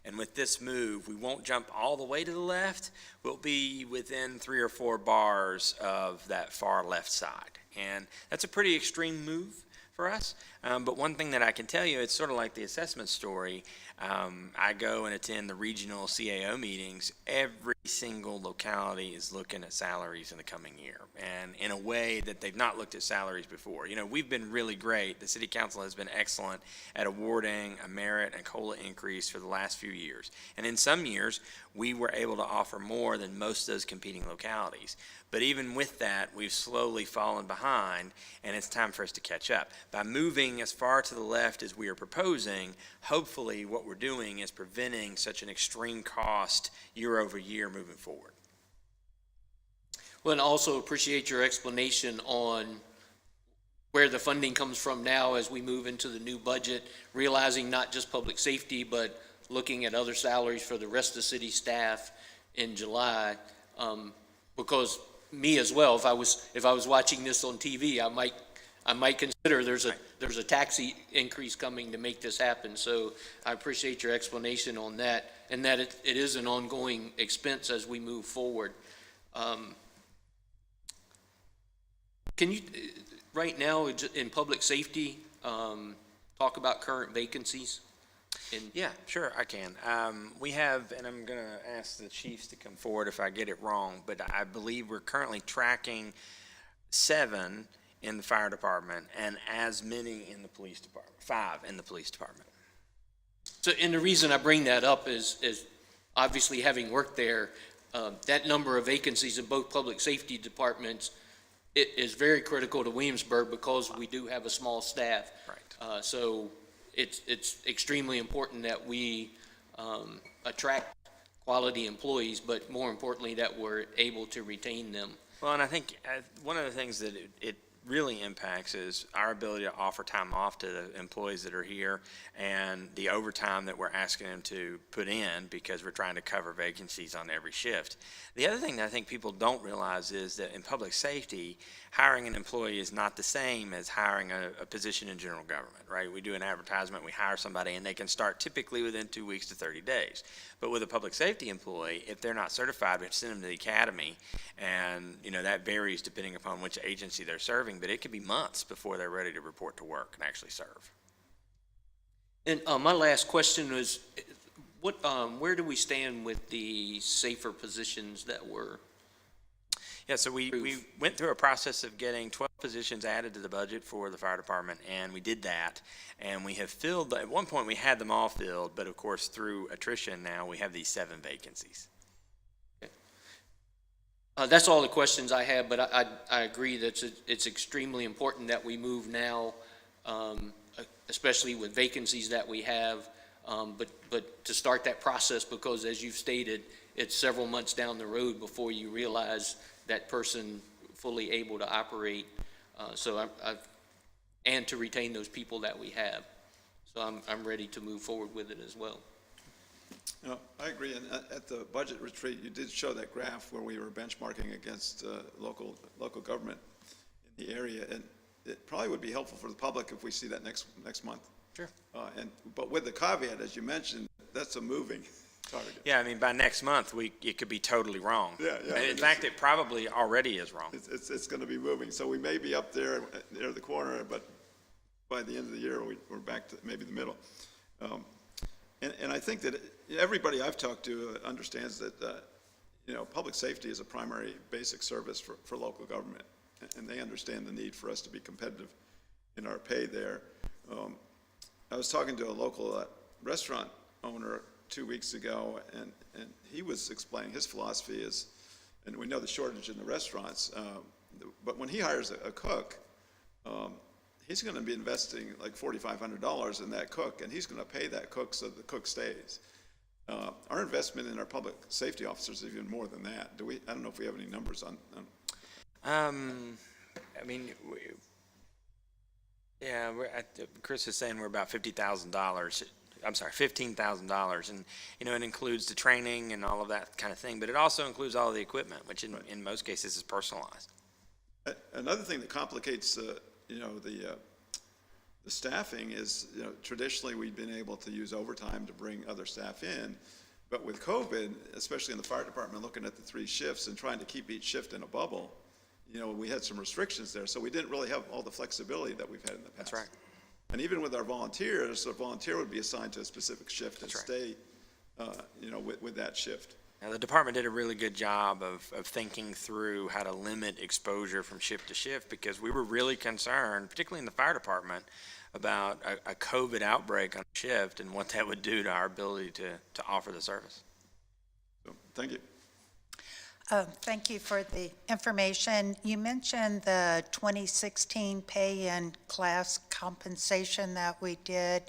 And with this move, we won't jump all the way to the left. We'll be within 3 or 4 bars of that far left side. And that's a pretty extreme move for us. But one thing that I can tell you, it's sort of like the assessment story. I go and attend the regional CAO meetings. Every single locality is looking at salaries in the coming year, and in a way that they've not looked at salaries before. You know, we've been really great. The city council has been excellent at awarding a merit and COLA increase for the last few years. And in some years, we were able to offer more than most of those competing localities. But even with that, we've slowly fallen behind, and it's time for us to catch up. By moving as far to the left as we are proposing, hopefully what we're doing is preventing such an extreme cost year over year moving forward. Well, and also appreciate your explanation on where the funding comes from now as we move into the new budget, realizing not just public safety, but looking at other salaries for the rest of the city staff in July. Because me as well, if I was watching this on TV, I might consider there's a tax increase coming to make this happen. So I appreciate your explanation on that, and that it is an ongoing expense as we move forward. Can you, right now in public safety, talk about current vacancies? Yeah, sure, I can. We have, and I'm going to ask the chiefs to come forward if I get it wrong, but I believe we're currently tracking 7 in the fire department and as many in the police department, 5 in the police department. So, and the reason I bring that up is obviously having worked there, that number of vacancies in both public safety departments is very critical to Williamsburg because we do have a small staff. Right. So it's extremely important that we attract quality employees, but more importantly, that we're able to retain them. Well, and I think one of the things that it really impacts is our ability to offer time off to the employees that are here and the overtime that we're asking them to put in because we're trying to cover vacancies on every shift. The other thing that I think people don't realize is that in public safety, hiring an employee is not the same as hiring a position in general government, right? We do an advertisement, we hire somebody, and they can start typically within 2 weeks to 30 days. But with a public safety employee, if they're not certified, we have to send them to the academy, and that varies depending upon which agency they're serving, but it could be months before they're ready to report to work and actually serve. And my last question was, where do we stand with the safer positions that were? Yeah, so we went through a process of getting 12 positions added to the budget for the fire department, and we did that. And we have filled, at one point we had them all filled, but of course through attrition now we have these 7 vacancies. That's all the questions I have, but I agree that it's extremely important that we move now, especially with vacancies that we have, but to start that process, because as you've stated, it's several months down the road before you realize that person fully able to operate, and to retain those people that we have. So I'm ready to move forward with it as well. I agree, and at the budget retreat, you did show that graph where we were benchmarking against local government in the area, and it probably would be helpful for the public if we see that next month. Sure. But with the caveat, as you mentioned, that's a moving target. Yeah, I mean, by next month, it could be totally wrong. Yeah. In fact, it probably already is wrong. It's going to be moving, so we may be up there near the corner, but by the end of the year, we're back to maybe the middle. And I think that everybody I've talked to understands that, public safety is a primary basic service for local government, and they understand the need for us to be competitive in our pay there. I was talking to a local restaurant owner 2 weeks ago, and he was explaining his philosophy is, and we know the shortage in the restaurants, but when he hires a cook, he's going to be investing like $4,500 in that cook, and he's going to pay that cook so the cook stays. Our investment in our public safety officers is even more than that. I don't know if we have any numbers on. I mean, Chris is saying we're about $50,000. I'm sorry, $15,000, and it includes the training and all of that kind of thing, but it also includes all of the equipment, which in most cases is personalized. Another thing that complicates the staffing is, traditionally we've been able to use overtime to bring other staff in, but with COVID, especially in the fire department, looking at the 3 shifts and trying to keep each shift in a bubble, we had some restrictions there, so we didn't really have all the flexibility that we've had in the past. That's right. And even with our volunteers, a volunteer would be assigned to a specific shift and stay, with that shift. Now, the department did a really good job of thinking through how to limit exposure from shift to shift, because we were really concerned, particularly in the fire department, about a COVID outbreak on shift and what that would do to our ability to offer the service. So, thank you. Thank you for the information. You mentioned the 2016 pay and class compensation that we did.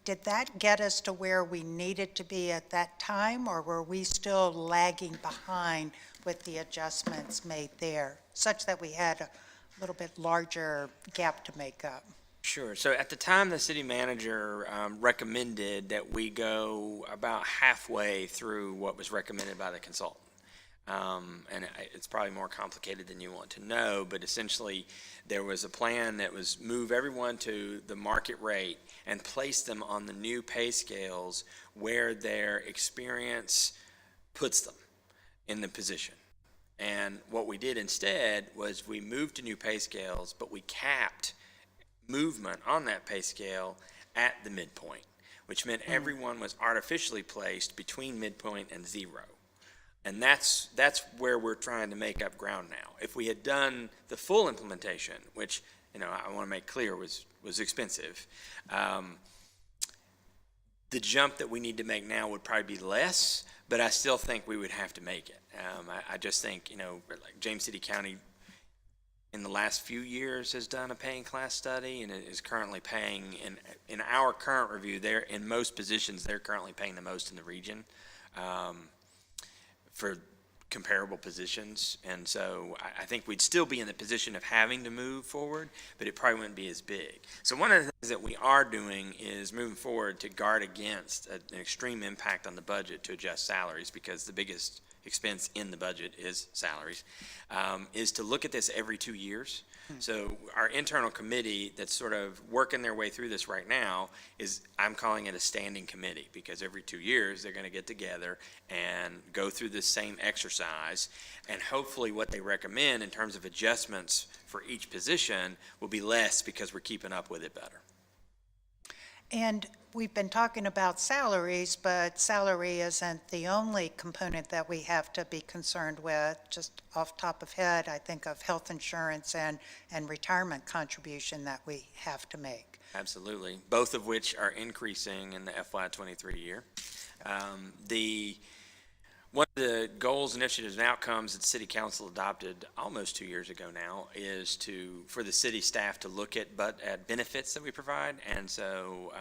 Did that get us to where we needed to be at that time, or were we still lagging behind with the adjustments made there, such that we had a little bit larger gap to make up? Sure. So at the time, the city manager recommended that we go about halfway through what was recommended by the consultant. And it's probably more complicated than you want to know, but essentially there was a plan that was move everyone to the market rate and place them on the new pay scales where their experience puts them in the position. And what we did instead was we moved to new pay scales, but we capped movement on that pay scale at the midpoint, which meant everyone was artificially placed between midpoint and 0. And that's where we're trying to make up ground now. If we had done the full implementation, which I want to make clear was expensive, the jump that we need to make now would probably be less, but I still think we would have to make it. I just think like James City County in the last few years has done a paying class study and is currently paying in our current review. In most positions they're currently paying the most in the region. For comparable positions. And so I think we'd still be in the position of having to move forward, but it probably wouldn't be as big. So one of the things that we are doing is moving forward to guard against an extreme impact on the budget to adjust salaries, because the biggest expense in the budget is salaries, is to look at this every 2 years. So our internal committee that's sort of working their way through this right now is, I'm calling it a standing committee, because every 2 years they're going to get together and go through this same exercise, and hopefully what they recommend in terms of adjustments for each position will be less because we're keeping up with it better. And we've been talking about salaries, but salary isn't the only component that we have to be concerned with. Just off top of head, I think of health insurance and retirement contribution that we have to make. Absolutely, both of which are increasing in the FY23 year. One of the goals, initiatives, and outcomes that the City Council adopted almost 2 years ago now is for the city staff to look at benefits that we provide. And so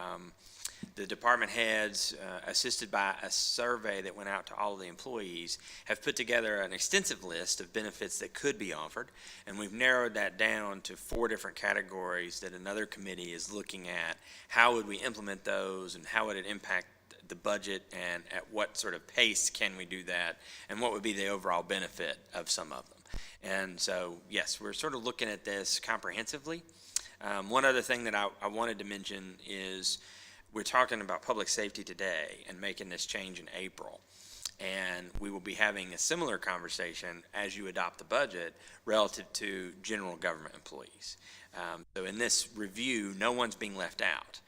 the department heads, assisted by a survey that went out to all of the employees, have put together an extensive list of benefits that could be offered. And we've narrowed that down to 4 different categories that another committee is looking at. How would we implement those, and how would it impact the budget, and at what sort of pace can we do that, and what would be the overall benefit of some of them. And so, yes, we're sort of looking at this comprehensively. One other thing that I wanted to mention is we're talking about public safety today and making this change in April. And we will be having a similar conversation as you adopt the budget relative to general government employees. So in this review, no one's being left out.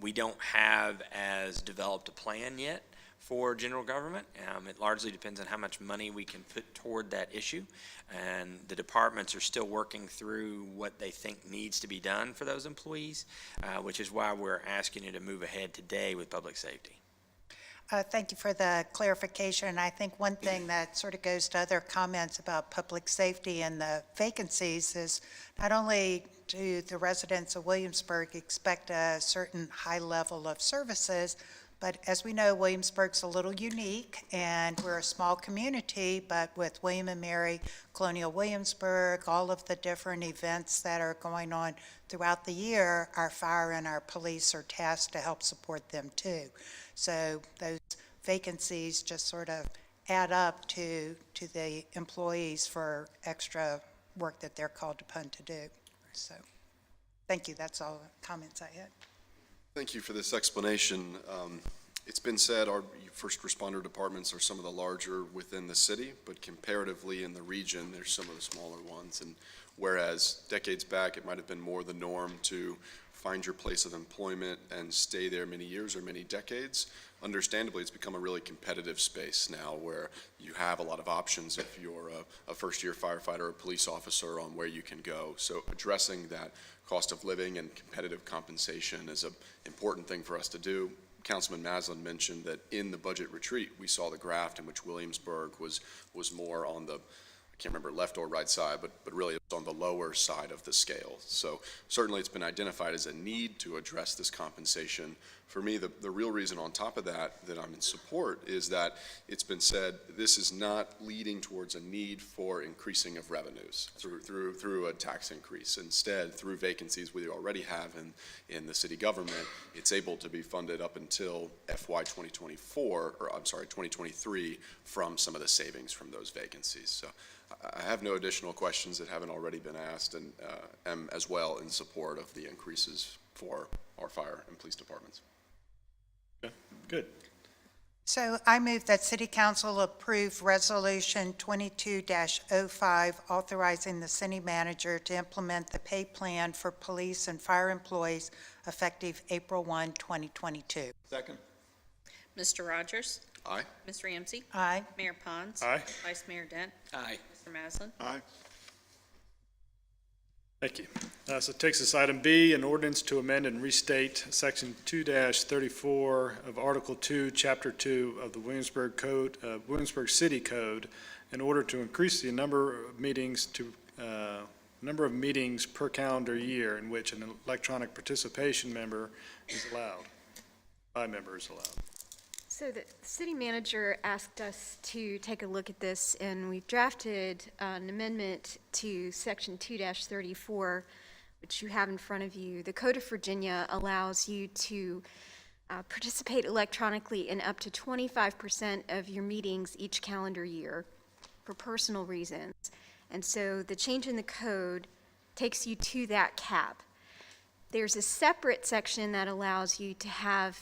We don't have as developed a plan yet for general government. It largely depends on how much money we can put toward that issue. And the departments are still working through what they think needs to be done for those employees, which is why we're asking you to move ahead today with public safety. Thank you for the clarification. I think one thing that sort of goes to other comments about public safety and the vacancies is not only do the residents of Williamsburg expect a certain high level of services, but as we know, Williamsburg's a little unique, and we're a small community, but with William and Mary, Colonial Williamsburg, all of the different events that are going on throughout the year, our fire and our police are tasked to help support them too. So those vacancies just sort of add up to the employees for extra work that they're called upon to do. So thank you. That's all the comments I had. Thank you for this explanation. It's been said our first responder departments are some of the larger within the city, but comparatively in the region, they're some of the smaller ones. And whereas decades back, it might have been more the norm to find your place of employment and stay there many years or many decades, understandably, it's become a really competitive space now where you have a lot of options if you're a first-year firefighter or police officer on where you can go. So addressing that cost of living and competitive compensation is an important thing for us to do. Councilman Maslin mentioned that in the budget retreat, we saw the graph in which Williamsburg was more on the, I can't remember left or right side, but really it's on the lower side of the scale. So certainly it's been identified as a need to address this compensation. For me, the real reason on top of that I'm in support is that it's been said this is not leading towards a need for increasing of revenues through a tax increase. Instead, through vacancies we already have in the city government, it's able to be funded up until FY 2023 from some of the savings from those vacancies. So I have no additional questions that haven't already been asked, and am as well in support of the increases for our fire and police departments. Okay, good. So I move that City Council approve Resolution 22-05, authorizing the city manager to implement the pay plan for police and fire employees effective April 1, 2022. Second. Mr. Rogers? Aye. Ms. Ramsey? Aye. Mayor Pons? Aye. Vice Mayor Dent? Aye. Mr. Maslin? Aye. Thank you. So it takes us item B, an ordinance to amend and restate Section 2-34 of Article 2, Chapter 2 of the Williamsburg Code, Williamsburg City Code, in order to increase the number of meetings per calendar year in which an electronic participation member is allowed. 5 members allowed. So the city manager asked us to take a look at this, and we've drafted an amendment to Section 2-34, which you have in front of you. The Code of Virginia allows you to participate electronically in up to 25% of your meetings each calendar year for personal reasons. And so the change in the code takes you to that cap. There's a separate section that allows you to have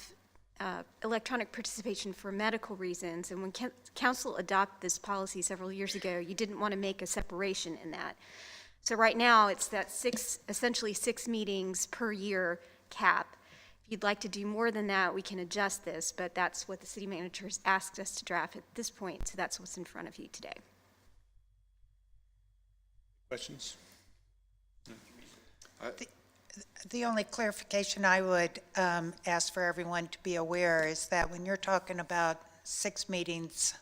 electronic participation for medical reasons, and when council adopted this policy several years ago, you didn't want to make a separation in that. So right now, it's that essentially six meetings per year cap. If you'd like to do more than that, we can adjust this, but that's what the city manager has asked us to draft at this point, so that's what's in front of you today. Questions? The only clarification I would ask for everyone to be aware is that when you're talking about 6 meetings,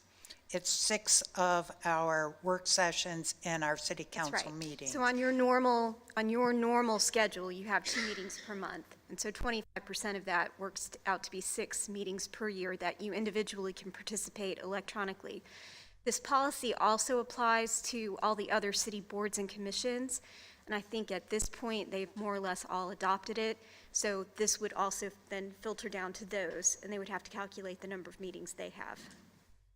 it's 6 of our work sessions and our city That's council right. meetings. So on your normal schedule, you have 2 meetings per month. And so 25% of that works out to be 6 meetings per year that you individually can participate electronically. This policy also applies to all the other city boards and commissions. And I think at this point, they've more or less all adopted it. So this would also then filter down to those, and they would have to calculate the number of meetings they have.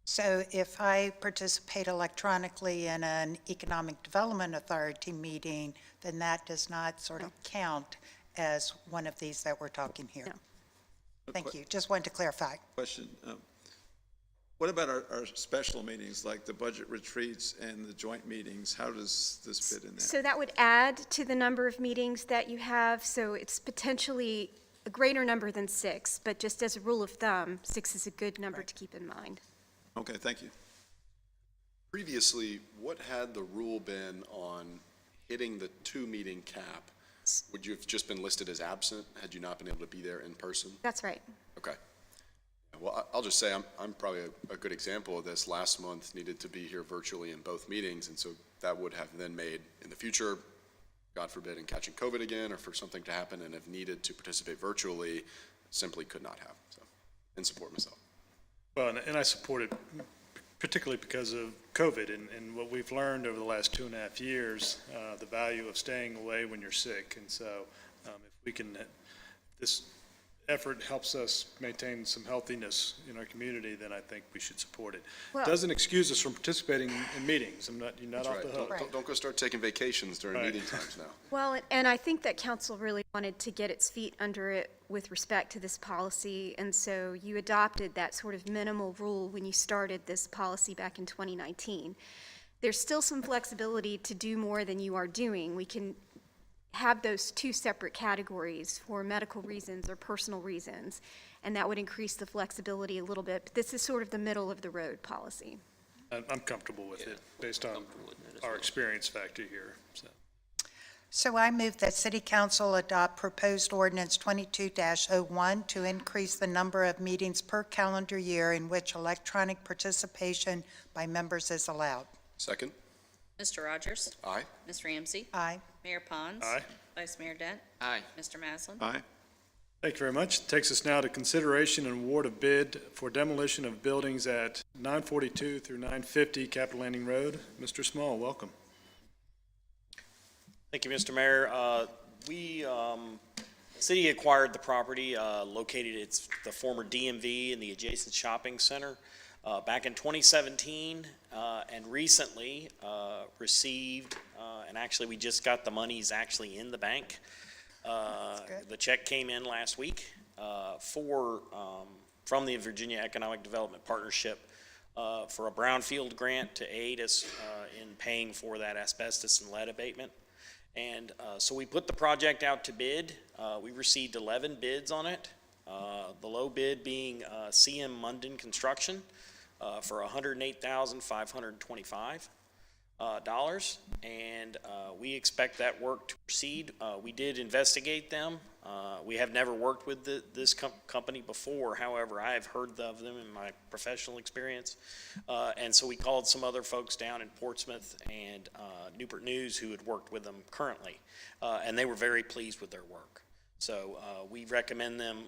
So if I participate electronically in an Economic Development Authority meeting, then that does not sort of count as one of these that we're talking here? No. Thank you. Just wanted to clarify. Question. What about our special meetings, like the budget retreats and the joint meetings? How does this fit in there? So that would add to the number of meetings that you have, so it's potentially a greater number than 6, but just as a rule of thumb, 6 is a good number to keep in mind. Okay, thank you. Previously, what had the rule been on hitting the 2-meeting cap? Would you have just been listed as absent had you not been able to be there in person? That's right. Okay. Well, I'll just say I'm probably a good example of this. Last month needed to be here virtually in both meetings, and so that would have then made, in the future, God forbid, in catching COVID again or for something to happen and have needed to participate virtually, simply could not have. So, and support myself. Well, and I support it particularly because of COVID and what we've learned over the last 2.5 years, the value of staying away when you're sick. And so if we can, this effort helps us maintain some healthiness in our community, then I think we should support it. Well- Doesn't excuse us from participating in meetings. You're not That's off right. the hook. Don't go start taking vacations during Right. meeting times now. Well, and I think that council really wanted to get its feet under it with respect to this policy, and so you adopted that sort of minimal rule when you started this policy back in 2019. There's still some flexibility to do more than you are doing. We can have those 2 separate categories for medical reasons or personal reasons, and that would increase the flexibility a little bit. But this is sort of the middle of the road policy. I'm comfortable with it based on our experience factor here. So. So I move that City Council adopt proposed ordinance 22-01 to increase the number of meetings per calendar year in which electronic participation by members is allowed. Second? Mr. Rogers? Aye. Ms. Ramsey? Aye. Mayor Pons? Aye. Vice Mayor Dent? Aye. Mr. Maslin? Aye. Thank you very much. Takes us now to consideration and award of bid for demolition of buildings at 942 through 950 Capitol Landing Road. Mr. Small, welcome. Thank you, Mr. Mayor. The city acquired the property located at the former DMV and the adjacent shopping center back in 2017 and recently received, and actually we just got the monies actually in the bank. The check came in last week from the Virginia Economic Development Partnership for a brownfield grant to aid us in paying for that asbestos and lead abatement. And so we put the project out to bid. We received 11 bids on it. The low bid being CM Munden Construction for $108,525. And we expect that work to proceed. We did investigate them. We have never worked with this company before. However, I have heard of them in my professional experience. And so we called some other folks down in Portsmouth and Newport News who had worked with them currently. And they were very pleased with their work. So we recommend them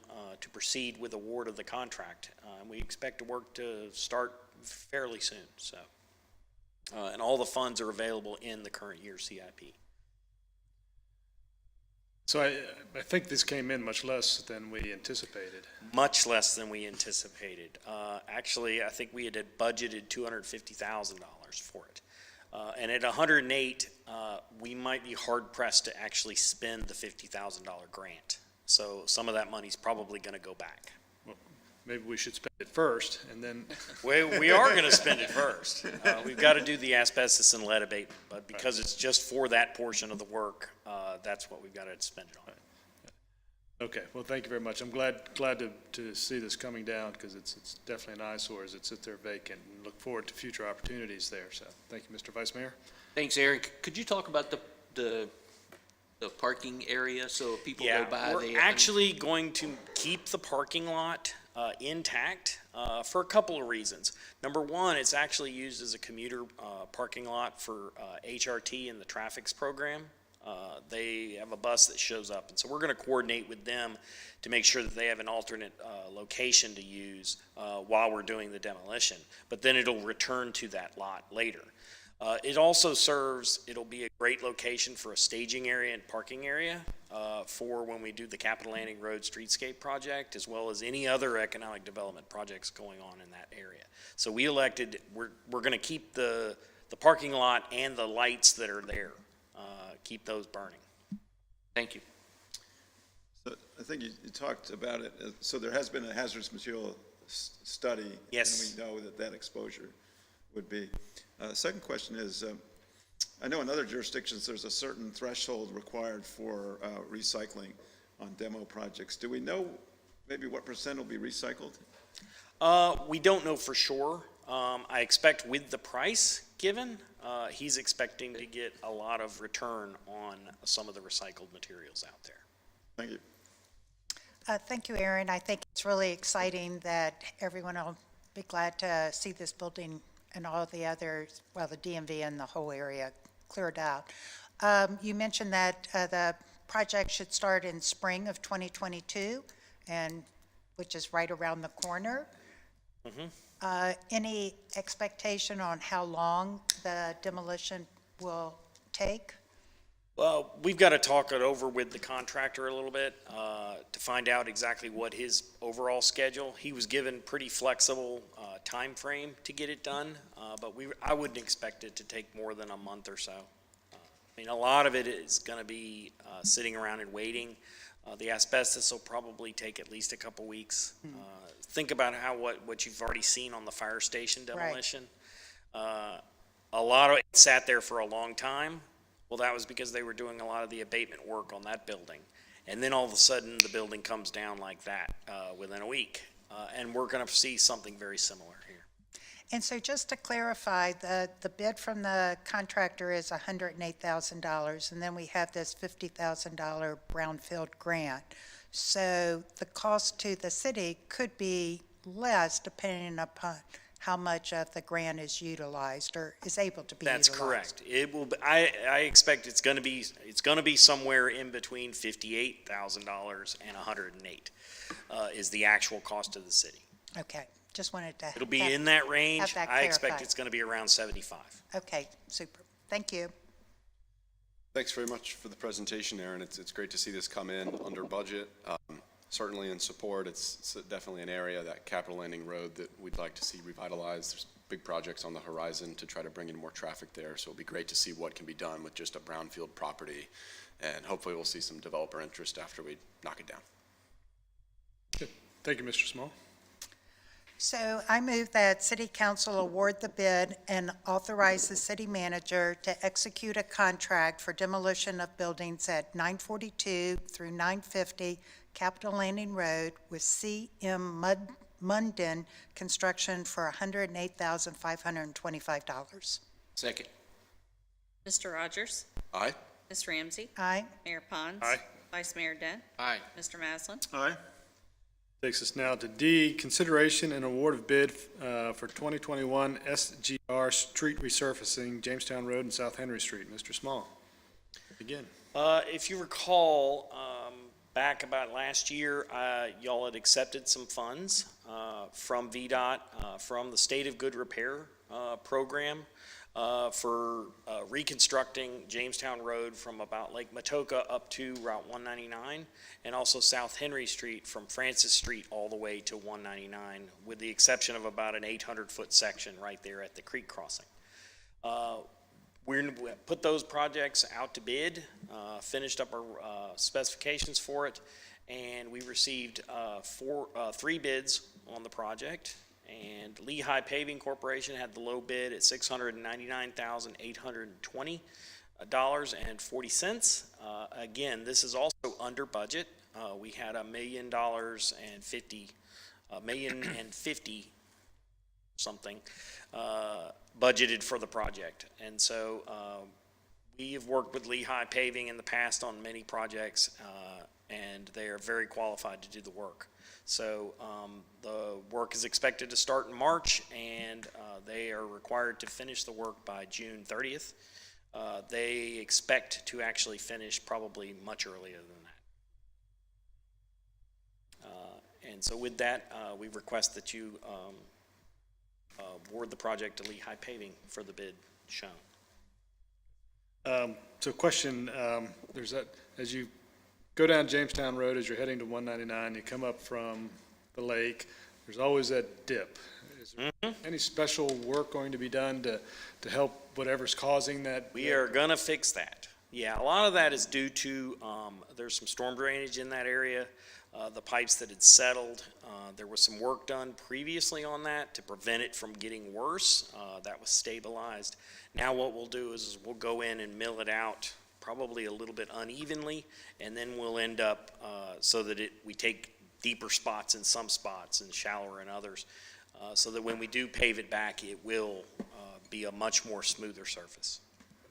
to proceed with award of the contract. And we expect the work to start fairly soon, so. And all the funds are available in the current year CIP. So I think this came in much less than we anticipated. Much less than we anticipated. Actually, I think we had budgeted $250,000 for it. And at 108, we might be hard pressed to actually spend the $50,000 grant. So some of that money's probably going to go back. Maybe we should spend it first, and then, We are going to spend it first. We've got to do the asbestos and lead abatement, but because it's just for that portion of the work, that's what we've got to spend it on. okay, well, thank you very much. I'm glad to see this coming down, because it's definitely an eyesore as it sits there vacant, and look forward to future opportunities there, so, thank you, Mr. Vice Mayor. Thanks, Aaron. Could you talk about the parking area, so if people go by? We're actually going to keep the parking lot intact for a couple of reasons. Number one, it's actually used as a commuter parking lot for HRT and the traffics program. They have a bus that shows up, and so we're going to coordinate with them to make sure that they have an alternate location to use while we're doing the demolition. But then it'll return to that lot later. It also it'll be a great location for a staging area and parking area for when we do the Capital Landing Road Streetscape project, as well as any other economic development projects going on in that area. So we elected, we're going to keep the parking lot and the lights that are there, keep those burning. Thank you. So I think you talked about it. So there has been a hazardous material study. Yes. And we know that exposure would be. Second question is, I know in other jurisdictions, there's a certain threshold required for recycling on demo projects. Do we know maybe what percent will be recycled? We don't know for sure. I expect with the price given, he's expecting to get a lot of return on some of the recycled materials out there. Thank you. Thank you, Aaron. I think it's really exciting that everyone will be glad to see this building and all the others, well, the DMV and the whole area cleared out. You mentioned that the project should start in spring of 2022, and which is right around the corner. Any expectation on how long the demolition will take? Well, we've got to talk it over with the contractor a little bit to find out exactly what his overall schedule. He was given pretty flexible time frame to get it done, but I wouldn't expect it to take more than a month or so. I mean, a lot of it is going to be sitting around and waiting. The asbestos will probably take at least a couple weeks. Think about what you've already seen on the fire station demolition. Right. A lot of it sat there for a long time. Well, that was because they were doing a lot of the abatement work on that building. And then all of a sudden, the building comes down like that within a week. And we're going to see something very similar here. And so just to clarify, the bid from the contractor is $108,000, and then we have this $50,000 brownfield grant. So the cost to the city could be less depending upon how much of the grant is utilized or is able to be utilized. That's correct. It will. I expect it's going to be somewhere in between $58,000 and $108 is the actual cost to the city. Okay, just wanted to. It'll be in that range. Have that I expect clarified. it's going to be around 75. Okay, super. Thank you. Thanks very much for the presentation, Aaron. It's great to see this come in under budget. Certainly in support. It's definitely an area, that Capital Landing Road, that we'd like to see revitalized. There's big projects on the horizon to try to bring in more traffic there, so it'll be great to see what can be done with just a brownfield property, and hopefully we'll see some developer interest after we knock it down. Good. Thank you, Mr. Small. So I move that City Council award the bid and authorize the city manager to execute a contract for demolition of buildings at 942 through 950 Capitol Landing Road with C.M. Munden Construction for $108,525. Second. Mr. Rogers? Aye? Ms. Ramsey? Aye. Mayor Pons? Aye. Vice Mayor Dent? Aye. Mr. Maslin? Aye. Takes us now to D, consideration and award of bid for 2021 SGR street resurfacing, Jamestown Road and South Henry Street. Mr. Small, begin. If you recall, Back about last year, y'all had accepted some funds from VDOT, from the State of Good Repair program for reconstructing Jamestown Road from about Lake Matoka up to Route 199, and also South Henry Street from Francis Street all the way to 199, with the exception of about an 800-foot section right there at the creek crossing. We put those projects out to bid, finished up our specifications for it, and we received three bids on the project. And Lehigh Paving Corporation had the low bid at $699,820.40. Again, this is also under budget. We had $1 million and $1,050,000 something budgeted for the project. And so we have worked with Lehigh Paving in the past on many projects, and they are very qualified to do the work. So the work is expected to start in March, and they are required to finish the work by June 30th. They expect to actually finish probably much earlier than that. And so with that, we request that you award the project to Lehigh Paving for the bid shown. So question, there's that, as you go down Jamestown Road, as you're heading to 199, you come up from the lake, there's always that dip. Is there any special work going to be done to help whatever's causing that? We are gonna fix that. Yeah, a lot of that is due to, there's some storm drainage in that area, the pipes that had settled. There was some work done previously on that to prevent it from getting worse. That was stabilized. Now what we'll do is we'll go in and mill it out probably a little bit unevenly, and then we'll end up so that we take deeper spots in some spots and shallower in others, so that when we do pave it back, it will be a much more smoother surface.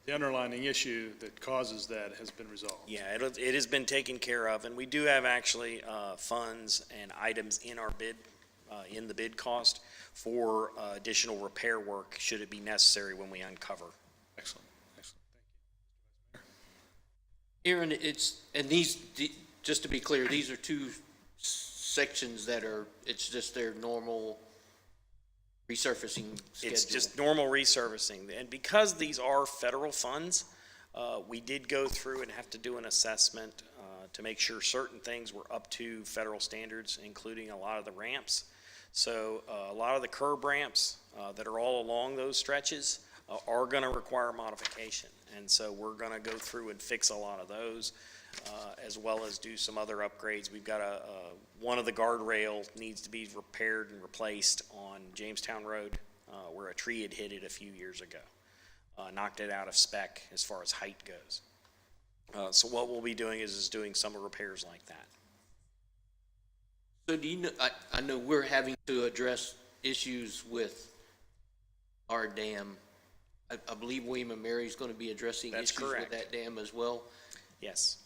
The underlying issue that causes that has been resolved. Yeah, it has been taken care of, and we do have actually funds and items in our bid, in the bid cost for additional repair work should it be necessary when we uncover. Excellent, excellent. Aaron, just to be clear, these are two sections that it's just their normal resurfacing schedule. It's just normal resurfacing, and because these are federal funds, we did go through and have to do an assessment to make sure certain things were up to federal standards, including a lot of the ramps. So a lot of the curb ramps that are all along those stretches are going to require modification, and so we're going to go through and fix a lot of those, as well as do some other upgrades. We've got one of the guardrail needs to be repaired and replaced on Jamestown Road, where a tree had hit it a few years ago, knocked it out of spec as far as height goes. So what we'll be doing is doing some repairs like that. So do you know, I know we're having to address issues with our dam. I believe William and Mary is going to be addressing That's issues correct. with that dam as well. Yes.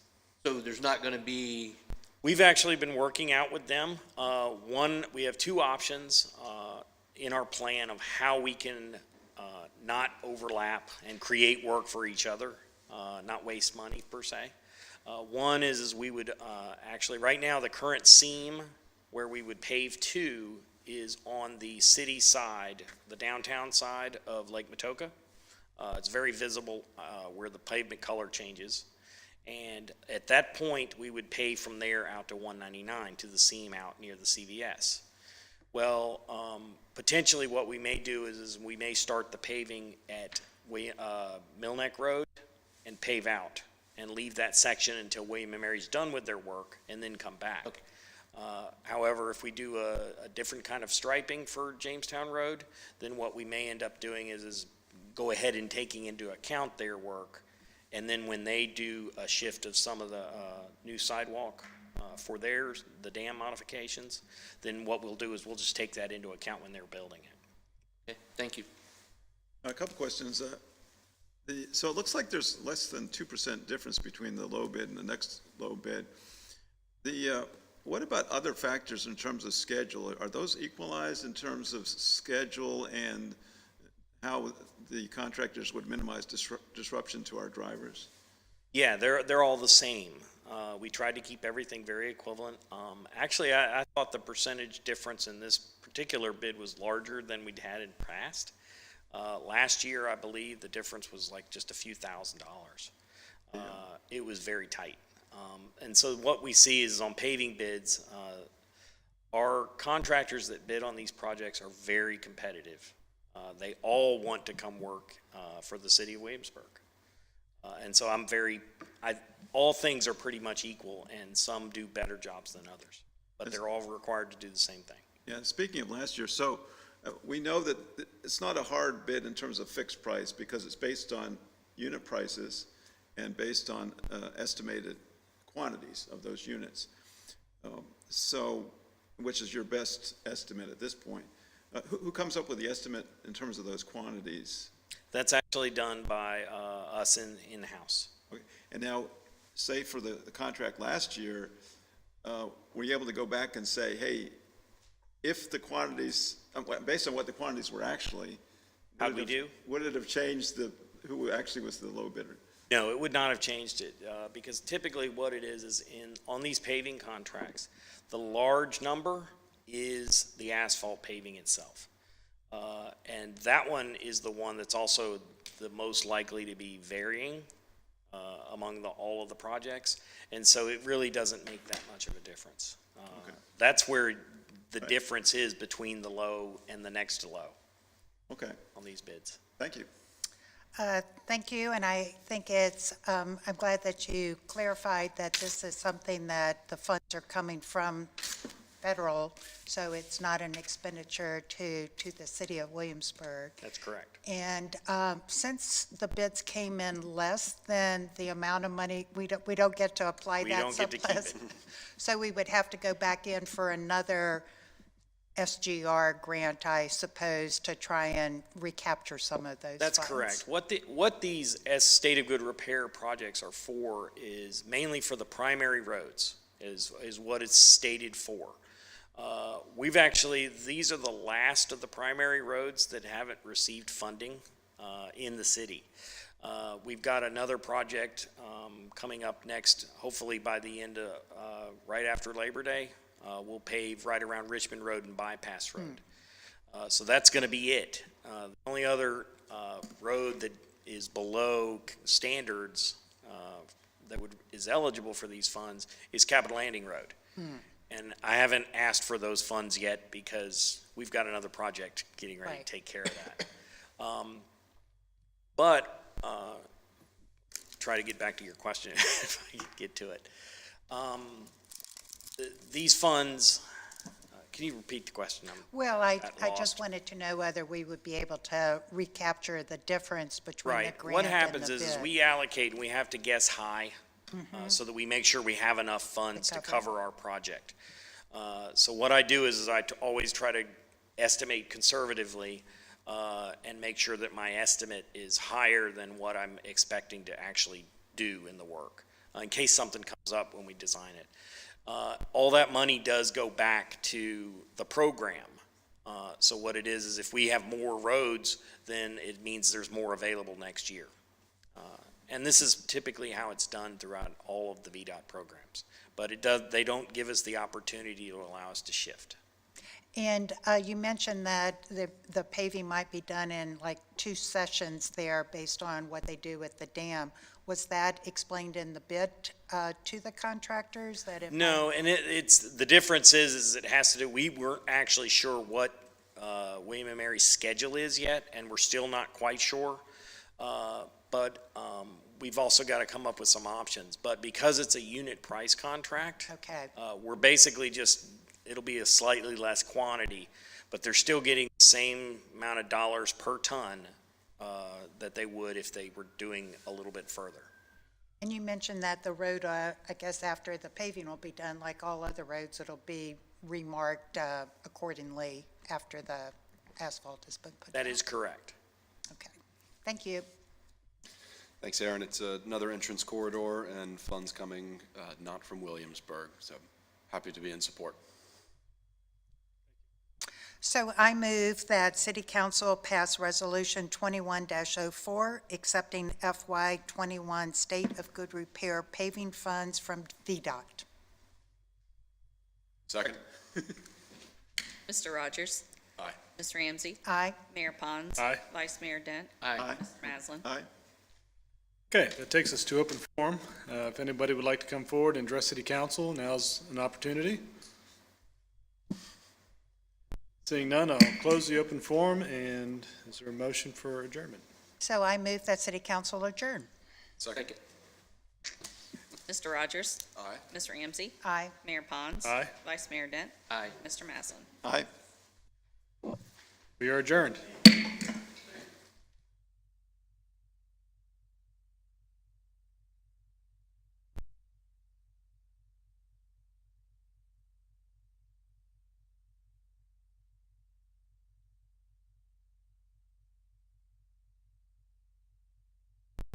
So there's not going to be, We've actually been working out with them. We have two options in our plan of how we can not overlap and create work for each other, not waste money per se. One is we would actually, right now, the current seam where we would pave to is on the city side, the downtown side of Lake Matoka. It's very visible where the pavement color changes. And at that point, we would pave from there out to 199 to the seam out near the CVS. Well, potentially what we may do is we may start the paving at Millneck Road and pave out and leave that section until William and Mary's done with their work and then come back. Okay. However, if we do a different kind of striping for Jamestown Road, then what we may end up doing is go ahead and taking into account their work. And then when they do a shift of some of the new sidewalk for the dam modifications, then what we'll do is we'll just take that into account when they're building it. okay, thank you. A couple questions. So it looks like there's less than 2% difference between the low bid and the next low bid. What about other factors in terms of schedule? Are those equalized in terms of schedule and how the contractors would minimize disruption to our drivers? Yeah, they're all the same. We tried to keep everything very equivalent. Actually, I thought the percentage difference in this particular bid was larger than we'd had in past. Last year, I believe the difference was like just a few $1,000s. It was very tight. And so what we see is on paving bids, our contractors that bid on these projects are very competitive. They all want to come work for the city of Williamsburg. And so all things are pretty much equal, and some do better jobs than others. But they're all required to do the same thing. Yeah, speaking of last year, so we know that it's not a hard bid in terms of fixed price because it's based on unit prices and based on estimated quantities of those units. So, which is your best estimate at this point? Who comes up with the estimate in terms of those quantities? That's actually done by us in-house. Okay. And now, say for the contract last year, were you able to go back and say, hey, if the quantities, based on what the quantities were actually, How'd we do? Would it have changed who actually was the low bidder? No, it would not have changed it, because typically what it is on these paving contracts, the large number is the asphalt paving itself. And that one is the one that's also the most likely to be varying among all of the projects. And so it really doesn't make that much of a difference. Okay. That's where the difference is between the low and the next to low. Okay. On these bids. Thank you. Thank you, and I think I'm glad that you clarified that this is something that the funds are coming from federal, so it's not an expenditure to the city of Williamsburg. That's correct. And since the bids came in less than the amount of money, we don't get to apply We that don't get to keep surplus. it. So we would have to go back in for another SGR grant, I suppose, to try and recapture some of those funds. That's correct. What these as state of good repair projects are for is mainly for the primary roads, is what it's stated for. These are the last of the primary roads that haven't received funding in the city. We've got another project coming up next, hopefully by the end of, right after Labor Day. We'll pave right around Richmond Road and Bypass Road. So that's going to be it. The only other road that is below standards that is eligible for these funds is Capitol Landing Road. And I haven't asked for those funds yet because we've got another project getting ready to take care of that. But try to get back to your question if I can get to it. These funds, can you repeat the question? Well, I just wanted to know whether we would be able to recapture the difference between the Right. grant What and the happens is bid. we allocate and we have to guess high so that we make sure we have enough funds to cover our project. So what I do is I always try to estimate conservatively and make sure that my estimate is higher than what I'm expecting to actually do in the work, in case something comes up when we design it. All that money does go back to the program. So what it is if we have more roads, then it means there's more available next year. And this is typically how it's done throughout all of the VDOT programs. But they don't give us the opportunity to allow us to shift. And you mentioned that the paving might be done in like 2 sessions there based on what they do with the dam. Was that explained in the bid to the contractors? No, and the difference is it has to do, we weren't actually sure what William & Mary's schedule is yet, and we're still not quite sure. But we've also got to come up with some options. But because it's a unit price contract, we're basically it'll be a slightly less quantity, but they're still getting the same amount of dollars per ton that they would if they were doing a little bit further. And you mentioned that the road, I guess after the paving will be done, like all other roads, it'll be remarked accordingly after the asphalt has been put down. That is correct. Okay. Thank you. Thanks, Aaron. It's another entrance corridor and funds coming not from Williamsburg, so happy to be in support. So I move that City Council pass Resolution 21-04, accepting FY '21 State of Good Repair paving funds from VDOT. Second? Mr. Rogers? Aye. Ms. Ramsey? Aye. Mayor Pons? Aye. Vice Mayor Dent? Aye. Mr. Maslin? Aye. Okay, that takes us to open forum. If anybody would like to come forward and address City Council, now's an opportunity. Seeing none, I'll close the open forum, and is there a motion for adjournment? So I move that City Council adjourn. Second? Mr. Rogers? Aye. Ms. Ramsey? Aye. Mayor Pons? Aye. Vice Mayor Dent? Aye. Mr. Maslin? Aye. We are adjourned.